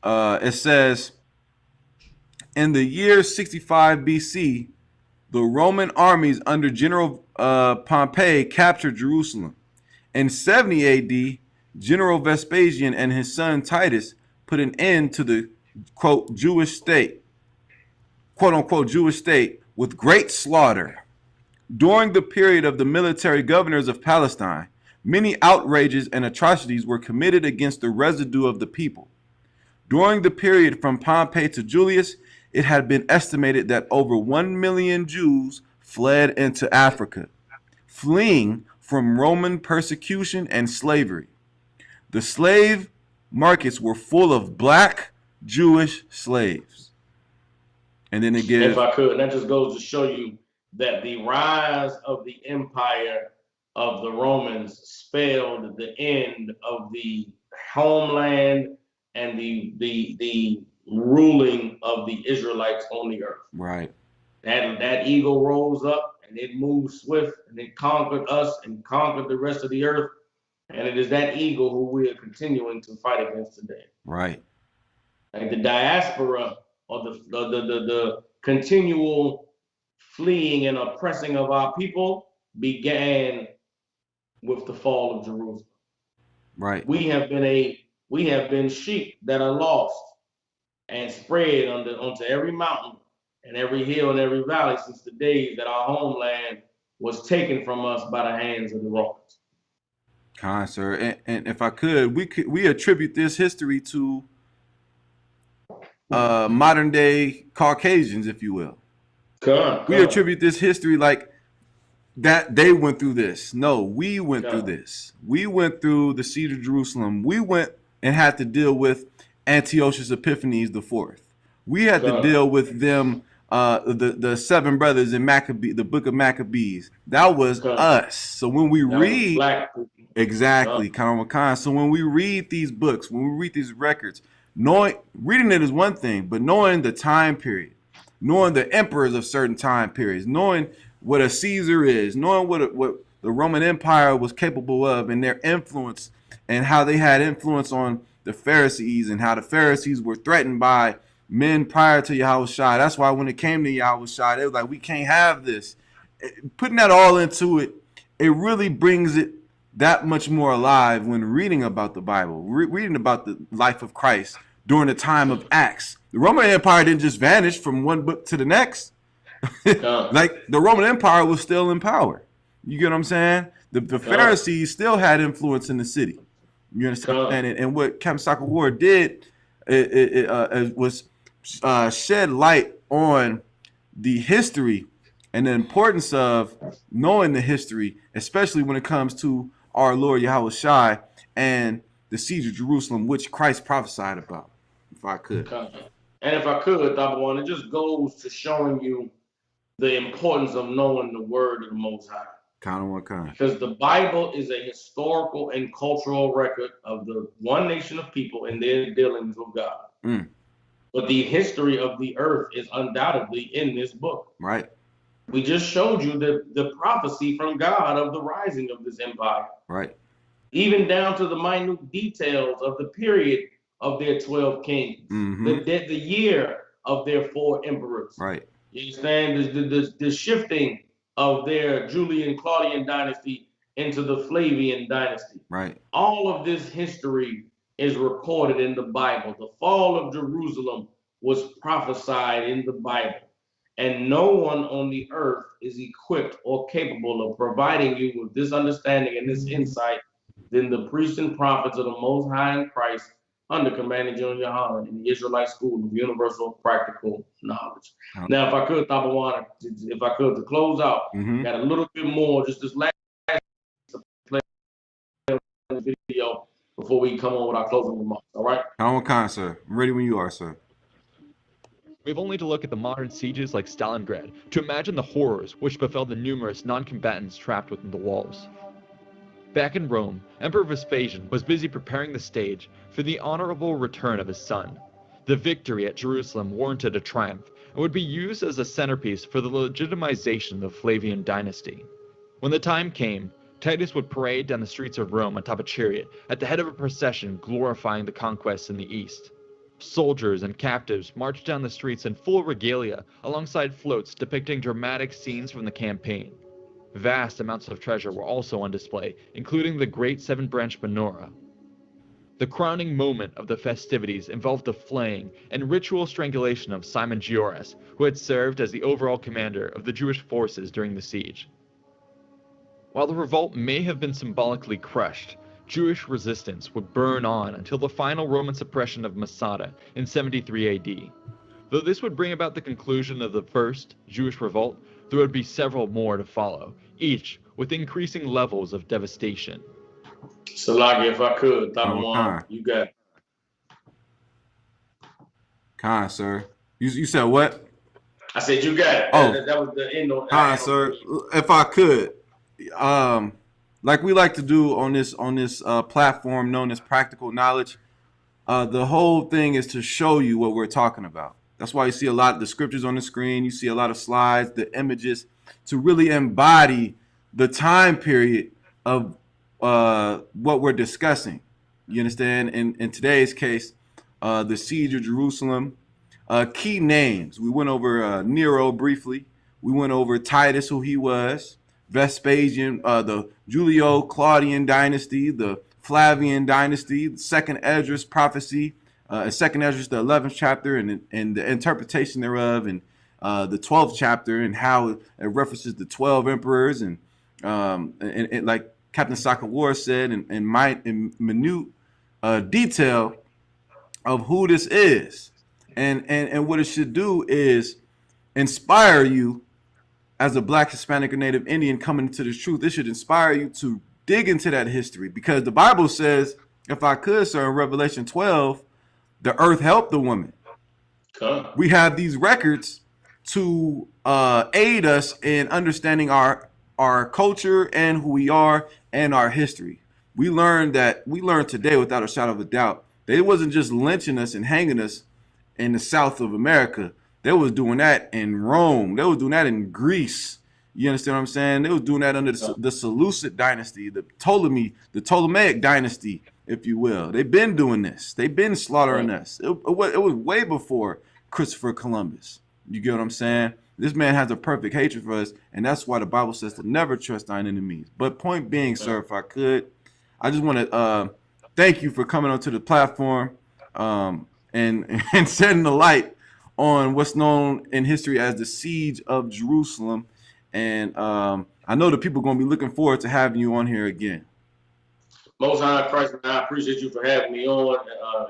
It says, in the year 65 BC, the Roman armies under General Pompey captured Jerusalem. In 70 AD, General Vespasian and his son Titus put an end to the quote Jewish state, quote unquote Jewish state, with great slaughter. During the period of the military governors of Palestine, many outrages and atrocities were committed against the residue of the people. During the period from Pompey to Julius, it had been estimated that over 1 million Jews fled into Africa, fleeing from Roman persecution and slavery. The slave markets were full of black Jewish slaves. And then it gives... If I could, that just goes to show you that the rise of the empire of the Romans spelled the end of the homeland and the ruling of the Israelites on the earth. Right. That eagle rose up and it moved swift and it conquered us and conquered the rest of the earth. And it is that eagle who we are continuing to fight against today. Right. Like the diaspora or the continual fleeing and oppressing of our people began with the fall of Jerusalem. Right. We have been sheep that are lost and spread onto every mountain and every hill and every valley since the days that our homeland was taken from us by the hands of the Romans. Kind sir, and if I could, we attribute this history to modern day Caucasians, if you will. We attribute this history like that they went through this. No, we went through this. We went through the siege of Jerusalem. We went and had to deal with Antiochus Epiphanes IV. We had to deal with them, the seven brothers in the book of Maccabees. That was us. So when we read, exactly, Khan. So when we read these books, when we read these records, reading it is one thing, but knowing the time period, knowing the emperors of certain time periods, knowing what a Caesar is, knowing what the Roman Empire was capable of and their influence and how they had influence on the Pharisees and how the Pharisees were threatened by men prior to Yahushua. That's why when it came to Yahushua, they was like, we can't have this. Putting that all into it, it really brings it that much more alive when reading about the Bible, reading about the life of Christ during the time of Acts. The Roman Empire didn't just vanish from one book to the next. Like the Roman Empire was still in power. You get what I'm saying? The Pharisees still had influence in the city. You understand? And what Captain Soccer War did was shed light on the history and the importance of knowing the history, especially when it comes to our Lord Yahushua and the siege of Jerusalem, which Christ prophesied about. If I could. And if I could, Thabawan, it just goes to showing you the importance of knowing the word of the Most High. Kind of one kind. Because the Bible is a historical and cultural record of the one nation of people and their dealings with God. Mm. But the history of the earth is undoubtedly in this book. Right. We just showed you the prophecy from God of the rising of this empire. Right. Even down to the minute details of the period of their 12 kings, the year of their 4 emperors. Right. You understand? The shifting of their Julian Claudian dynasty into the Flavian dynasty. Right. All of this history is recorded in the Bible. The fall of Jerusalem was prophesied in the Bible. And no one on the earth is equipped or capable of providing you with this understanding and this insight than the priests and prophets of the Most High in Christ under commanding General Yohanan in the Israelite School of Universal Practical Knowledge. Now, if I could, Thabawan, to close out, got a little bit more, just this last play video before we come on with our closing remarks, all right? I'm kind, sir. I'm ready when you are, sir. We have only to look at the modern sieges like Stalingrad to imagine the horrors which befell the numerous non-combatants trapped within the walls. Back in Rome, Emperor Vespasian was busy preparing the stage for the honorable return of his son. The victory at Jerusalem warranted a triumph and would be used as a centerpiece for the legitimization of the Flavian dynasty. When the time came, Titus would parade down the streets of Rome atop a chariot at the head of a procession glorifying the conquests in the east. Soldiers and captives marched down the streets in full regalia alongside floats depicting dramatic scenes from the campaign. Vast amounts of treasure were also on display, including the great seven-branch menorah. The crowning moment of the festivities involved the flaying and ritual strangulation of Simon Gioras, who had served as the overall commander of the Jewish forces during the siege. While the revolt may have been symbolically crushed, Jewish resistance would burn on until the final Roman suppression of Masada in 73 AD. Though this would bring about the conclusion of the first Jewish revolt, there would be several more to follow, each with increasing levels of devastation. Salagi, if I could, Thabawan, Khan. you got it. Khan, sir. You said what? I said you got it. Oh. That was the end of Khan, sir. If I could, like we like to do on this platform known as Practical Knowledge, the whole thing is to show you what we're talking about. That's why you see a lot of the scriptures on the screen. You see a lot of slides, the images, to really embody the time period of what we're discussing. You understand? In today's case, the siege of Jerusalem, key names. We went over Nero briefly. We went over Titus, who he was, Vespasian, the Julio-Claudian dynasty, the Flavian dynasty, the Second Esdras prophecy, Second Esdras, the 11th chapter, and the interpretation thereof, and the 12th chapter, and how it references the 12 emperors, and like Captain Sakawara said, in minute detail of who this is, and what it should do is inspire you as a Black, Hispanic, or Native Indian coming to the truth. It should inspire you to dig into that history, because the Bible says, if I could, sir, in Revelation 12, the earth helped the woman. We have these records to aid us in understanding our culture and who we are and our history. We learned today, without a shadow of a doubt, they wasn't just lynching us and hanging us in the South of America. They was doing that in Rome. They was doing that in Greece. You understand what I'm saying? They was doing that under the Seleucid dynasty, the Ptolemaic dynasty, if you will. They've been doing this. They've been slaughtering us. It was way before Christopher Columbus. You get what I'm saying? This man has a perfect hatred for us, and that's why the Bible says to never trust thine enemies. But point being, sir, if I could, I just want to thank you for coming onto the platform and shedding the light on what's known in history as the Siege of Jerusalem. And I know the people are going to be looking forward to having you on here again. Most High Christ, man, I appreciate you for having me on.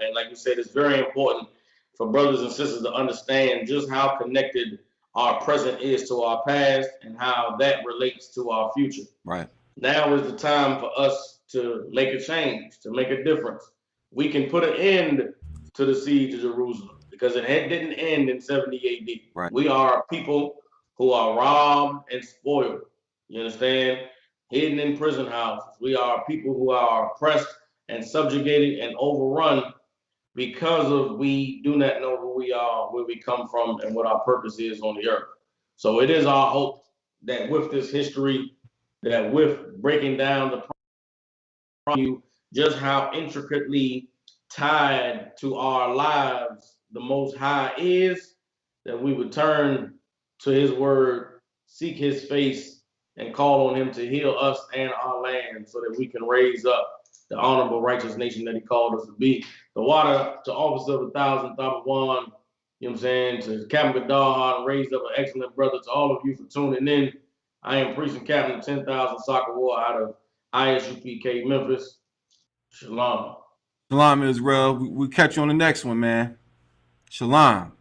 And like you said, it's very important for brothers and sisters to understand just how connected our present is to our past and how that relates to our future. Right. Now is the time for us to make a change, to make a difference. We can put an end to the siege of Jerusalem because it didn't end in 70 AD. Right. We are people who are robbed and spoiled. You understand? Hidden in prison houses. We are people who are oppressed and subjugated and overrun because of we do not know who we are, where we come from, and what our purpose is on the earth. So it is our hope that with this history, that with breaking down the just how intricately tied to our lives the Most High is, that we would turn to his word, seek his face, and call on him to heal us and our land so that we can raise up the honorable, righteous nation that he called us to be. The water to officer of 1,000, Thabawan, you know what I'm saying, to Captain Gadar, raised up an excellent brother, to all of you for tuning in. I am Priest and Captain 10,000 Soccer War out of ISUPK, Memphis. Shalom. Shalom, Israel. We catch you on the next one, man. Shalom.